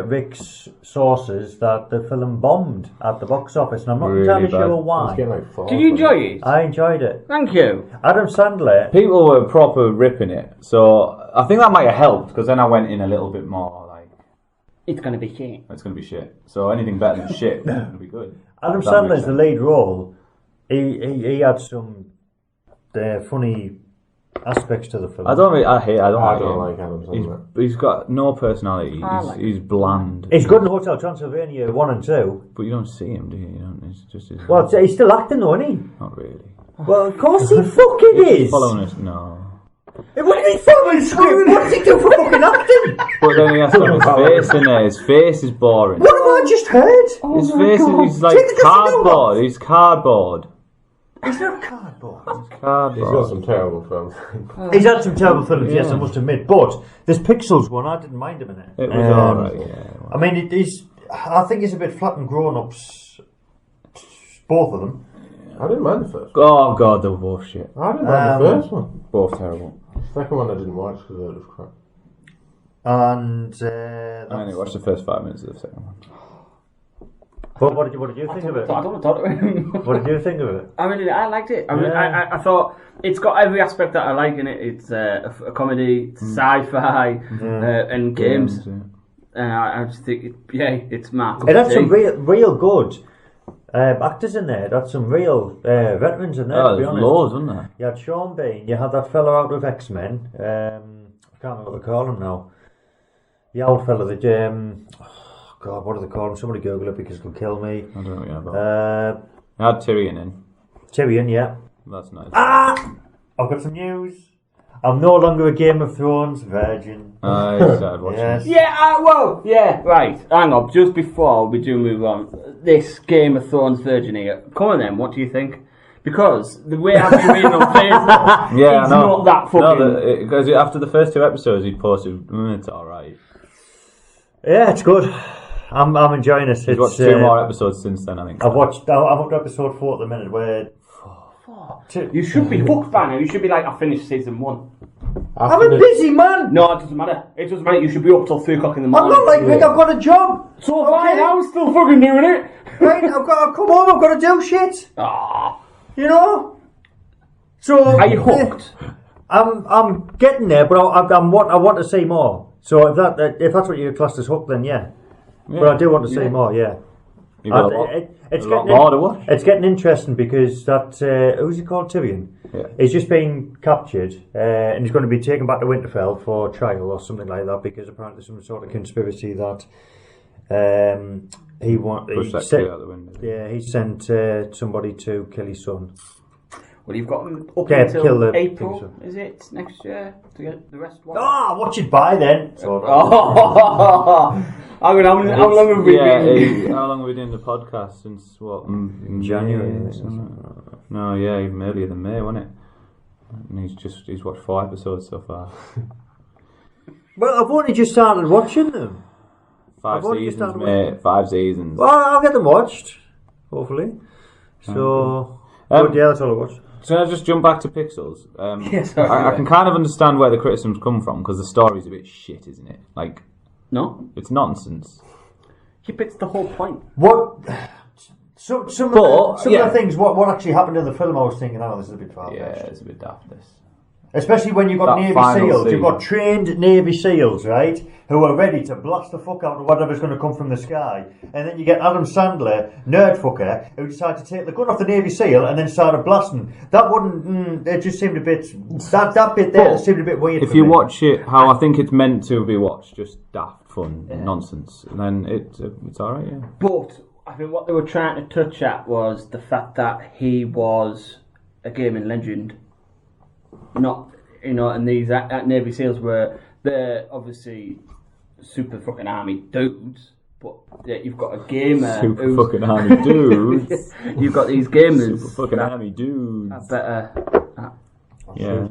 Rick's sources, that the film bombed at the box office, and I'm not Really entirely bad. sure It's why. getting like 4. Did you enjoy it? I enjoyed it. Thank you. Adam Sandler. People were proper ripping it, so I think that might have helped, because then I went in a little bit more like, It's going to be shit. it's going to be shit. So anything better than shit is going to be good. Adam That Sandler's makes the lead role. He had some funny aspects to the film. I don't I don't like like Adam him. Sandler. He's got no personality. I like He's bland. He's good in Hotel Transylvania 1 and 2. But you don't see him, do you? You don't. It's just his... Well, he's still acting though, isn't he? Not really. Well, of course he fucking is. Following us, no. What do you mean following the script? What does he do for fucking acting? But then he has to have his face in there. His face is boring. What have I just heard? His face is like Take the dressing room cardboard. off. He's cardboard. He's not cardboard. He's got Cardboard. some terrible films. He's had some terrible films, yes, I Yeah. must admit. But this Pixels one, I didn't mind him in it. It was alright, yeah. I mean, I think he's a bit flat and grown-ups, both of them. I didn't mind the first one. Oh god, they were both shit. I didn't mind the first one. Both terrible. The second one I didn't watch because it was crap. And I only watched the first 5 minutes of the second one. but what did you think of it? I don't want to talk to him. What did you think of it? I liked it. I mean, Yeah. I thought it's got every aspect that I like in it. It's a comedy, it's sci-fi, and games. Yeah. And I just think, it's Mark. It had some real good actors in there. It had some real veterans in there, Oh, to be there's honest. loads, wasn't there? You had Sean Bean, you had that fella out of X-Men. I can't remember what they call him now. The old fella, God, what do they call him? Somebody Google it because it'll kill me. I don't know what you're about. I had Tyrion in. Tyrion, yeah. That's nice. I've got some news. I'm no longer a Game of Thrones virgin. I started watching Yes. it. Yeah, right. Hang on, just before we do move on, this Game of Thrones virgin here. Come on then, what do you think? Because the way I've been reading on Facebook, Yeah, it's I know. not that fucking... Because after the first 2 episodes, he posted, it's alright. Yeah, it's good. I'm enjoying it. He's watched 2 more episodes since then, I think. I'm up to episode 4 at the minute where... You should be hooked by now. You should be like, I finished season 1. I'm a busy man! No, it doesn't matter. It doesn't matter. You should be up till 3 o'clock in the I'm morning. not like Rick, I've got a job! So fine, I'm still fucking doing it. Right, I've come home, I've got to do shit! Ah, You know? So... are you hooked? I'm getting there, but I want to see more. So if that's what you class as hook, then yeah. But I do want to see more, yeah. You got a lot, It's a lot getting more to watch. It's getting interesting because that who's he called, Tyrion? Yeah. He's just been captured and he's going to be taken back to Winterfell for trial or something like that because apparently there's some sort of conspiracy that Push that kid out the window. Yeah, he sent somebody to kill his son. Well, you've got them up Kill until the April, things is it? Next year to get the rest one. watch it by then. How long have we been? How long have we been doing the podcast since what? In January. No, yeah, even earlier than May, wasn't it? And he's watched 4 episodes so far. Well, I've only just started watching them. 5 seasons, mate. 5 seasons. Well, I'll get them watched, hopefully. So, yeah, that's all I watched. So I just jump back to Pixels. I can kind of understand where the criticisms come from because the story's a bit shit, isn't it? Like, No, it's nonsense. yeah, but it's the whole point. What? Some of the things. What actually happened in the film? I was thinking, this is a bit far-fetched. Yeah, it's a bit daft. This. Especially when you've got That Navy final SEAls. scene. You've got trained Navy SEAls, right? Who are ready to blast the fuck out of whatever's going to come from the sky. And then you get Adam Sandler, nerd fucker, who decided to take the gun off the Navy SEAL and then started blasting. That wouldn't... it just seemed a bit... That bit there seemed a bit weird. If you watch it how I think it's meant to be watched, just daft, fun, nonsense, and then it's alright, yeah. But I think what they were trying to touch at was the fact that he was a gaming legend. Not, and these Navy SEALs they're obviously super fucking army dudes, but you've got a gamer Super fucking army dudes. You've got these gamers. Super fucking army dudes. Better. Yeah.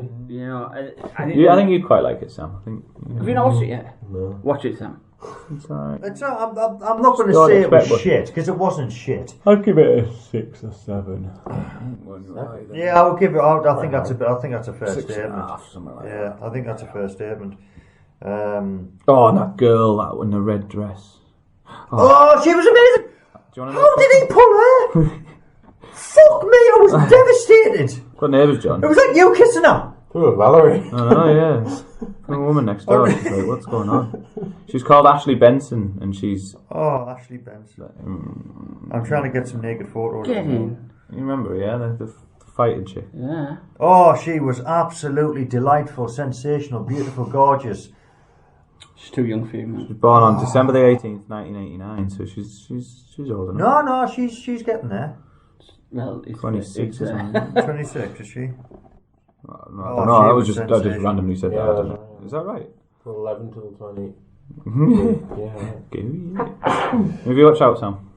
I think you'd quite like it, Sam. I think. Have you not watched it yet? No. Watch it, Sam. It's alright. I'm not going to say it was shit, because it wasn't shit. I'd give it a 6 or 7. Yeah, I'll give it... I think that's a fair 6.5, statement. something like Yeah, I think that's a fair statement. Oh, and that girl, that in the red dress. Oh, she was amazing! Do you want to know? How did he pull her? Fuck me, I was devastated. What neighbours, John? It was like you kissing her. Poor Valerie. I know, yeah. A woman next door. She's like, what's going on? She's called Ashley Benson, and she's... Oh, Ashley Benson. I'm trying to get some naked photos. Get in. You remember, yeah? The fighting chick. Yeah. Oh, she was absolutely delightful, sensational, beautiful, gorgeous. She's too young for you, man. She was born on December the 18th, 1989, so she's old enough. No, she's getting there. Well, it's 26 or something. 26, is she? No, I don't know. I just randomly said that. I don't know. Is that right? 11 till 20. Have you watched out, Sam?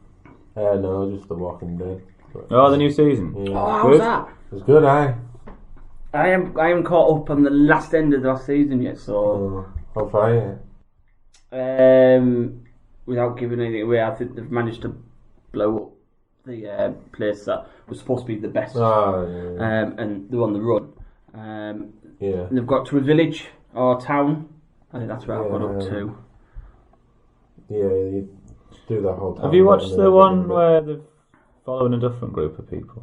No, just The Walking Dead. Oh, the new season. Yeah. Oh, how's that? It's good, aye. I haven't caught up on the last end of the last season yet, so How far, yeah? Without giving anything away, I think they've managed to blow up the place that was supposed to be the best. And they're on the run. Yeah. And they've got to a village or town. I think that's where I've got up to. Yeah, you do that whole time. Have you watched the one where they're following a different group of people?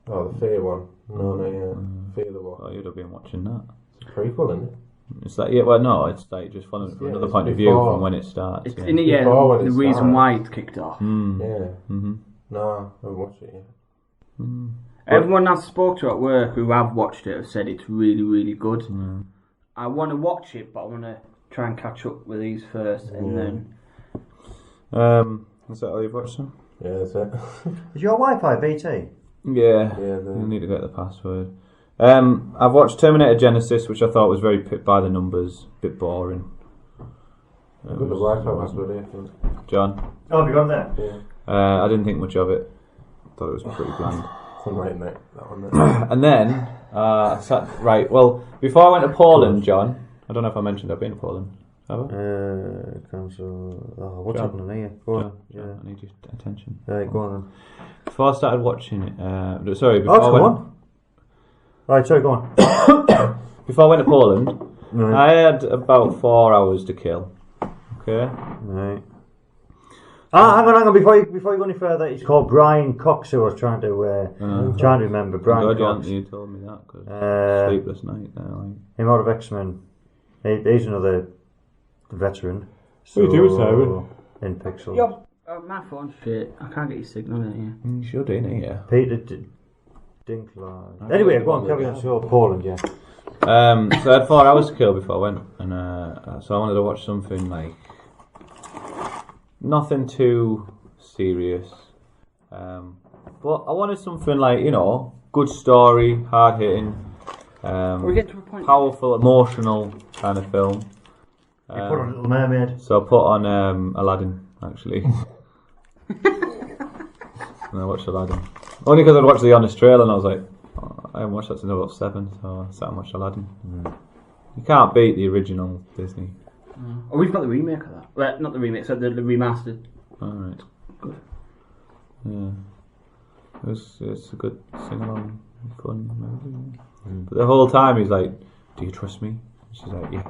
Oh, the Fear one. No, yeah. Fear the Walk. Oh, you'd have been watching that. It's a prequel, isn't it? It's like, it's like just following it from another point of view from when it starts. It's Yeah. in it, the reason why it kicked off. Yeah. Mm-hmm. No, I haven't watched it yet. Everyone I've spoke to at work who have watched it have said it's really, really good. I want to watch it, but I want to try and catch up with these first, and then. Is that all you've watched, Sam? Yeah, that's it. Is your Wi-Fi BT? Yeah. You need to get the password. I've watched Terminator Genesis, which I thought was very by the numbers, a bit boring. Good, the Wi-Fi was good, I think. John? Oh, have you gone there? Yeah. I didn't think much of it. Thought it was pretty bland. Right, mate. That one there. And then, before I went to Poland, John, I don't know if I mentioned I've been to Poland. Have I? What's happening here? Go on. Yeah. I need your attention. Go on then. Before I started watching it, Right, sorry, go on. Before I went to Poland, I had about 4 hours to kill. Okay? Right. Hang on. Before you go any further, it's called Brian Cox, who I was trying to remember. Brian Cox. You told me that, because sleepless night there. Him out of X-Men. He's another veteran. What are you doing, Simon? In Pixels. My phone's shit. I can't get your signal in here. You should, ain't you? Peter Dinklage. Anyway, go on, carry on. So Poland, yeah. So I had 4 hours to kill before I went, and so I wanted to watch something like nothing too serious, but I wanted something like good story, hard hitting, we get to a point. powerful, emotional kind of film. You put on Little Mermaid. So I put on Aladdin, actually. And I watched Aladdin. Only because I'd watched the Honest trailer and I was like, oh, I haven't watched that since I was 7, so I sat and watched Aladdin. You can't beat the original Disney. Oh, we've got the remake of that. Well, not the remake, so the remastered. Alright. Good. Yeah. It's a good sing-along, fun movie. But the whole time he's like, do you trust me? She's like, yes.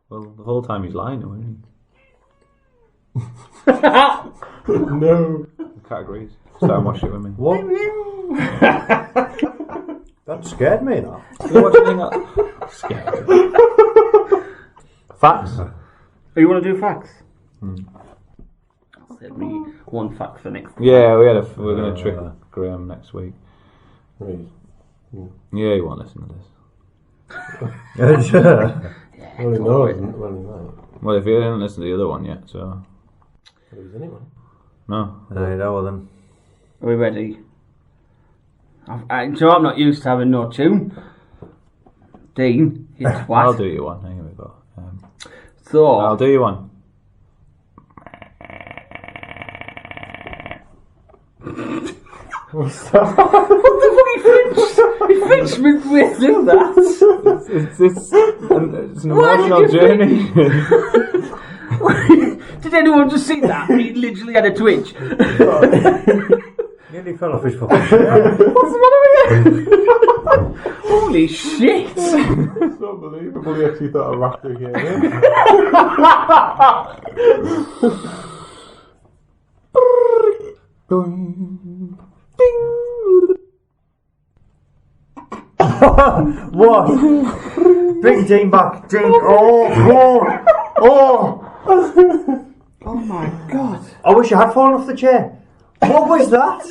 Well, the whole time he's lying to her, isn't he? No. Cat agrees. Start and watch it with me. What? That scared me, that. You watch anything that scared you? Facts. Oh, you want to do facts? I'll save me one fact for next. Yeah, we're going to trick Graham next week. Really? Yeah, he won't listen to this. Well, he knows, well, he might. Well, if he hasn't listened to the other one yet, so... Well, he's anyone. No. I know then. Are we ready? So I'm not used to having no tune. Dean, you twat. I'll do you one. Here we go. So I'll do you one. What's that? What the fuck? He French midway through that. It's an emotional journey. Did anyone just see that? He literally had a twitch. Nearly fell off his fucking What's the matter with you? Holy shit! It's unbelievable. He actually thought a raptor came What? Bring Dean back. Dean. Oh my god. I wish I had fallen off the chair. What was that?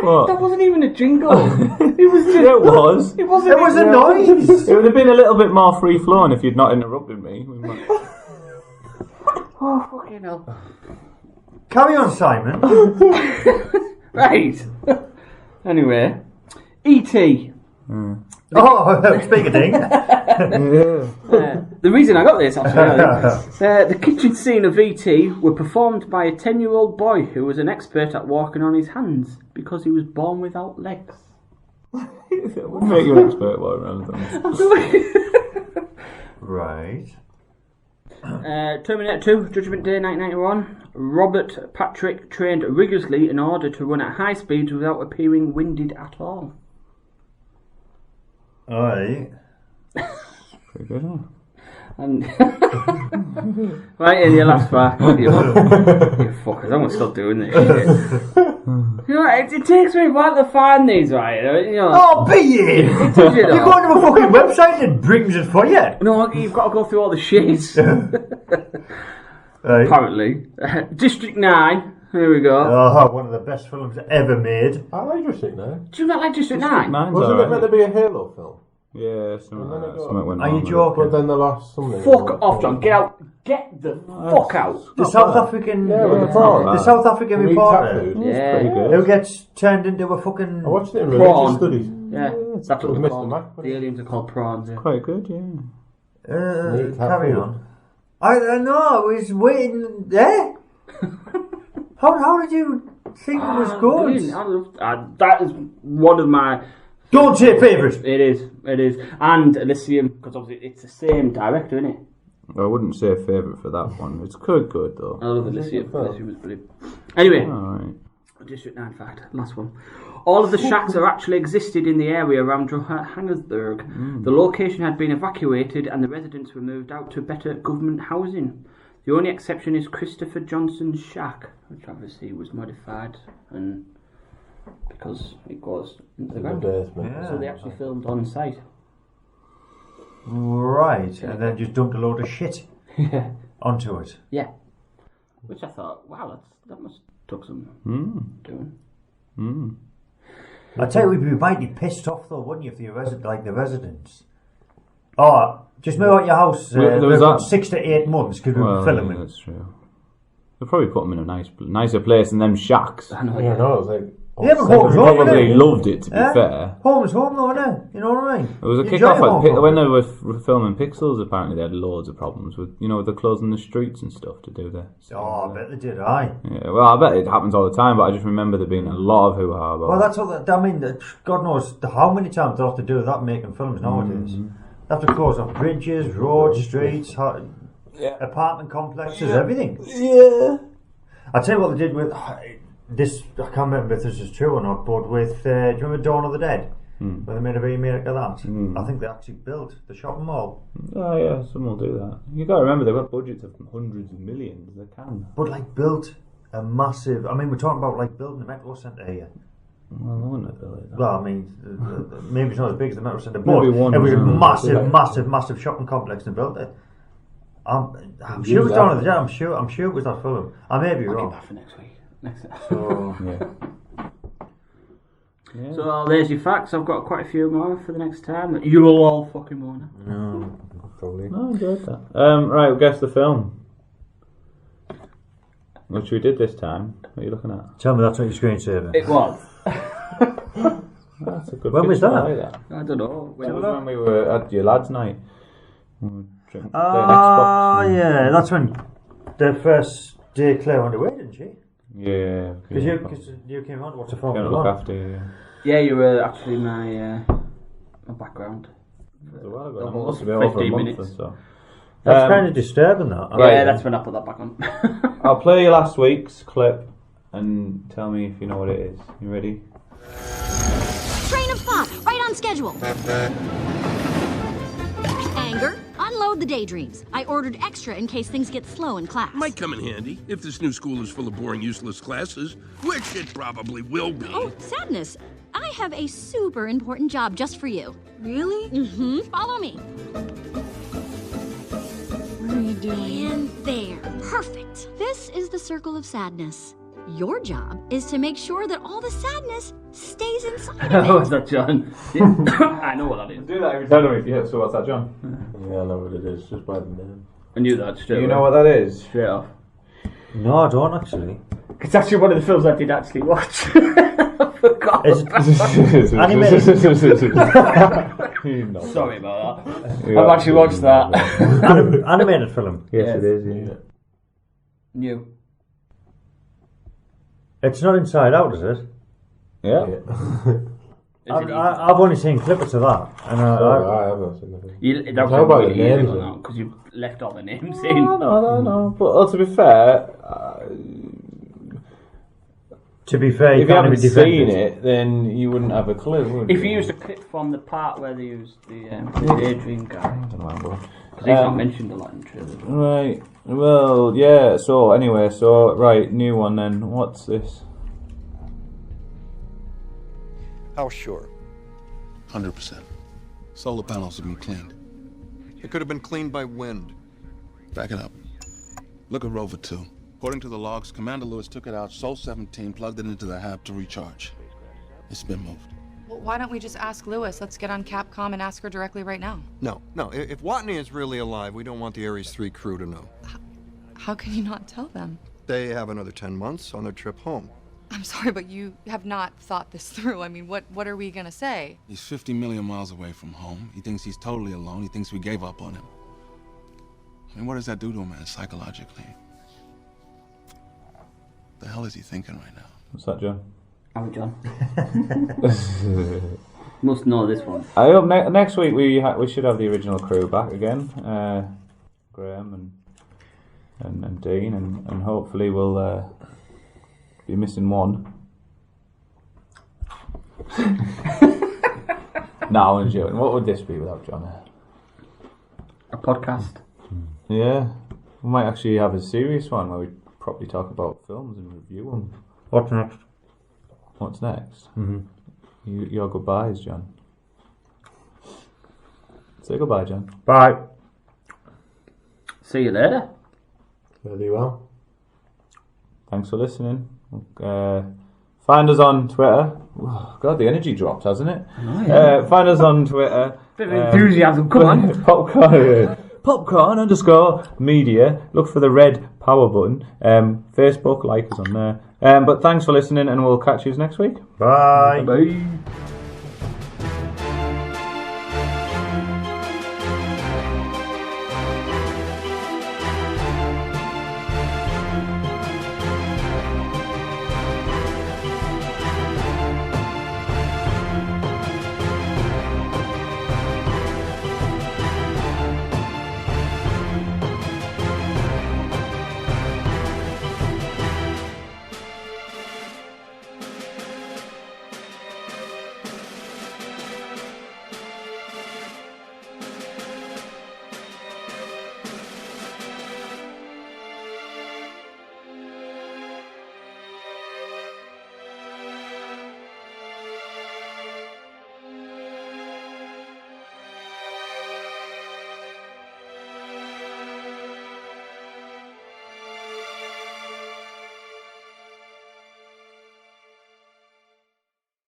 What? That wasn't even a jingle. It was just. It was. It wasn't. It was a noise. It would have been a little bit more free flowing if you'd not interrupted me. We might... Oh fucking hell. Carry on, Simon. Right. Anyway, E.T. Oh, speak of Dean. The reason I got this actually, the kitchen scene of E.T. were performed by a 10-year-old boy who was an expert at walking on his hands because he was born without legs. It would make you an expert while around them. Right. Terminator 2, Judgment Day 1991. Robert Patrick trained rigorously in order to run at high speeds without appearing winded at all. Aye. Pretty good, huh? And right in your last part, you fuckers, I'm gonna stop doing this shit. You know, it takes me a while to find these, right? You know, Oh, be it! it does, you You know. go onto a fucking website and it brings it for you. No, you've got to go through all the shit. Right. Apparently, District 9. Here we go. Oh, one of the best films ever made. I like District 9. Do you not like District 9? Mine's Wasn't it meant to be a Halo film? Yeah, something like that. Something went Are you wrong with joking? But then the last something. Fuck off, John. Get out. Get the fuck out. The South African, Yeah, with the not prawn. bad. the South African Meat reporter tattooed. it. Yeah. Pretty good. who gets turned into a fucking. I watched it in Prawn. religious studies. Yeah, that's what With they're Mr. called. Mac, The aliens are called prawns. Yeah. Quite good, yeah. Meat Carry tattooed. on. I know. I was waiting there. How did you think it was good? That is one of my. Don't say favourite. It is. And Elysium, because obviously it's the same director, isn't it? I wouldn't say a favourite for that one. It's good though. I love Elysium. Elysium is brilliant. Anyway, Alright. District 9 fact, last one. All of the shacks are actually existed in the area around Johannesburg. The location had been evacuated and the residents were moved out to better government housing. The only exception is Christopher Johnson's shack, which obviously was modified and because it goes into the ground. Yeah. So they actually filmed on site. Right, and then just dumped a load of shit Yeah. onto it. Yeah. Which I thought, wow, that must took some doing. I tell you, we'd be mighty pissed off though, wouldn't you, if the residents? Oh, just move out your house. Well, there was about that- 6 to 8 months because we were Well, filming. yeah, that's true. They'll probably put them in a nicer place than them shacks. I know, Yeah, yeah. no, it was like Yeah, but Home was Home, probably innit? loved it, to be fair. Home was Home, though, innit? You know what I mean? It was a You kick-off enjoy Home. when they were filming Pixels. Apparently, they had loads of problems with they're closing the streets and stuff to do this. Oh, I bet they did, aye. Yeah, well, I bet it happens all the time, but I just remember there being a lot of hoo-ha about. Well, that's all. I mean, God knows how many times they have to do that making films nowadays. They have to close off bridges, roads, streets, apartment complexes, everything. Yeah. I'll tell you what they did with this. I can't remember if this is true or not, but with do you remember Dawn of the Dead? Where they made a remake of that. I think they actually built the shopping mall. Oh yeah, some will do that. You got to remember they've got budgets of hundreds of millions. They can. But like built a massive. I mean, we're talking about like building a metro centre here. Well, I wouldn't have built it. Well, I mean, maybe it's not as big as the metro centre, but Maybe one, it was a yeah. massive shopping complex and built it. I'm sure it was Dawn of the Dead. I'm sure it was that film. I may be I'll wrong. keep that for next week. So Yeah. So there's your facts. I've got quite a few more for the next time that you'll all fucking want. no, probably. I enjoyed that. Right, guess the film. Which we did this time. What are you looking at? Tell me that's not your screensaver. It was. That's a good. When was guess. that? I like that. I don't know. It was when we were at your lads' night. We were playing Oh Xbox. yeah, that's when the first day Claire went away, didn't she? Yeah. Because you came on to watch the film. Gonna look after you. Yeah, you were actually my background. It was a while ago. The It whole must have been over a 15 month minutes. or so. That's kind of disturbing, that. Right. Yeah, that's when I put that back on. I'll play you last week's clip and tell me if you know what it is. You ready? Train of thought, right on schedule. Anger, unload the daydreams. I ordered extra in case things get slow in class. Might come in handy if this new school is full of boring, useless classes, which it probably will be. Oh, sadness. I have a super important job just for you. Really? Mm-hmm. Follow me. What are you doing? And there. Perfect. This is the circle of sadness. Your job is to make sure that all the sadness stays inside of it. Oh, is that John? I know what that is. Do that every time. Yeah, so what's that, John? Yeah, I know what it is, just by the name. I knew that straight Do you away. know what that is? Straight off. No, I don't actually. It's actually one of the films I did actually watch. I forgot. Animated. Sorry about that. I've actually watched that. Animated film. Yes, it is. Yeah. New. It's not Inside Out, is it? Yeah. I've only seen clips of that, and I haven't seen it. That How about was the names, then? because you left all the names in. No. But to be fair, to be fair, if you can't haven't be defended. seen it, then you wouldn't have a clue, would If you? you used a clip from the part where they used the daydream guy, I don't know, because he's not mentioned a lot in the trailer. Right. Well, yeah. So anyway, right, new one then. What's this? How sure? 100%. Solar panels have been cleaned. It could have been cleaned by wind. Back it up. Look at Rover 2. According to the logs, Commander Lewis took it out, Sol 17, plugged it into the hab to recharge. It's been moved. Well, why don't we just ask Lewis? Let's get on Capcom and ask her directly right now. No. If Watney is really alive, we don't want the Ares 3 crew to know. How can you not tell them? They have another 10 months on their trip home. I'm sorry, but you have not thought this through. I mean, what are we gonna say? He's 50 million miles away from home. He thinks he's totally alone. He thinks we gave up on him. I mean, what does that do to a man psychologically? The hell is he thinking right now? What's that, John? I'm John. Must know this one. I hope next week we should have the original crew back again. Graham and Dean, and hopefully we'll be missing one. No, I'm joking. What would this be without John? A podcast. Yeah, we might actually have a serious one where we properly talk about films and review them. What's next? What's next? Your goodbyes, John. Say goodbye, John. Bye. See you later. Very well. Thanks for listening. Find us on Twitter. Oh, God, the energy dropped, hasn't it? Oh, yeah. Find us on Twitter. Bit of enthusiasm, come on. popcorn_media. Look for the red power button. Facebook, like us on there. But thanks for listening, and we'll catch you next week. Bye. Bye.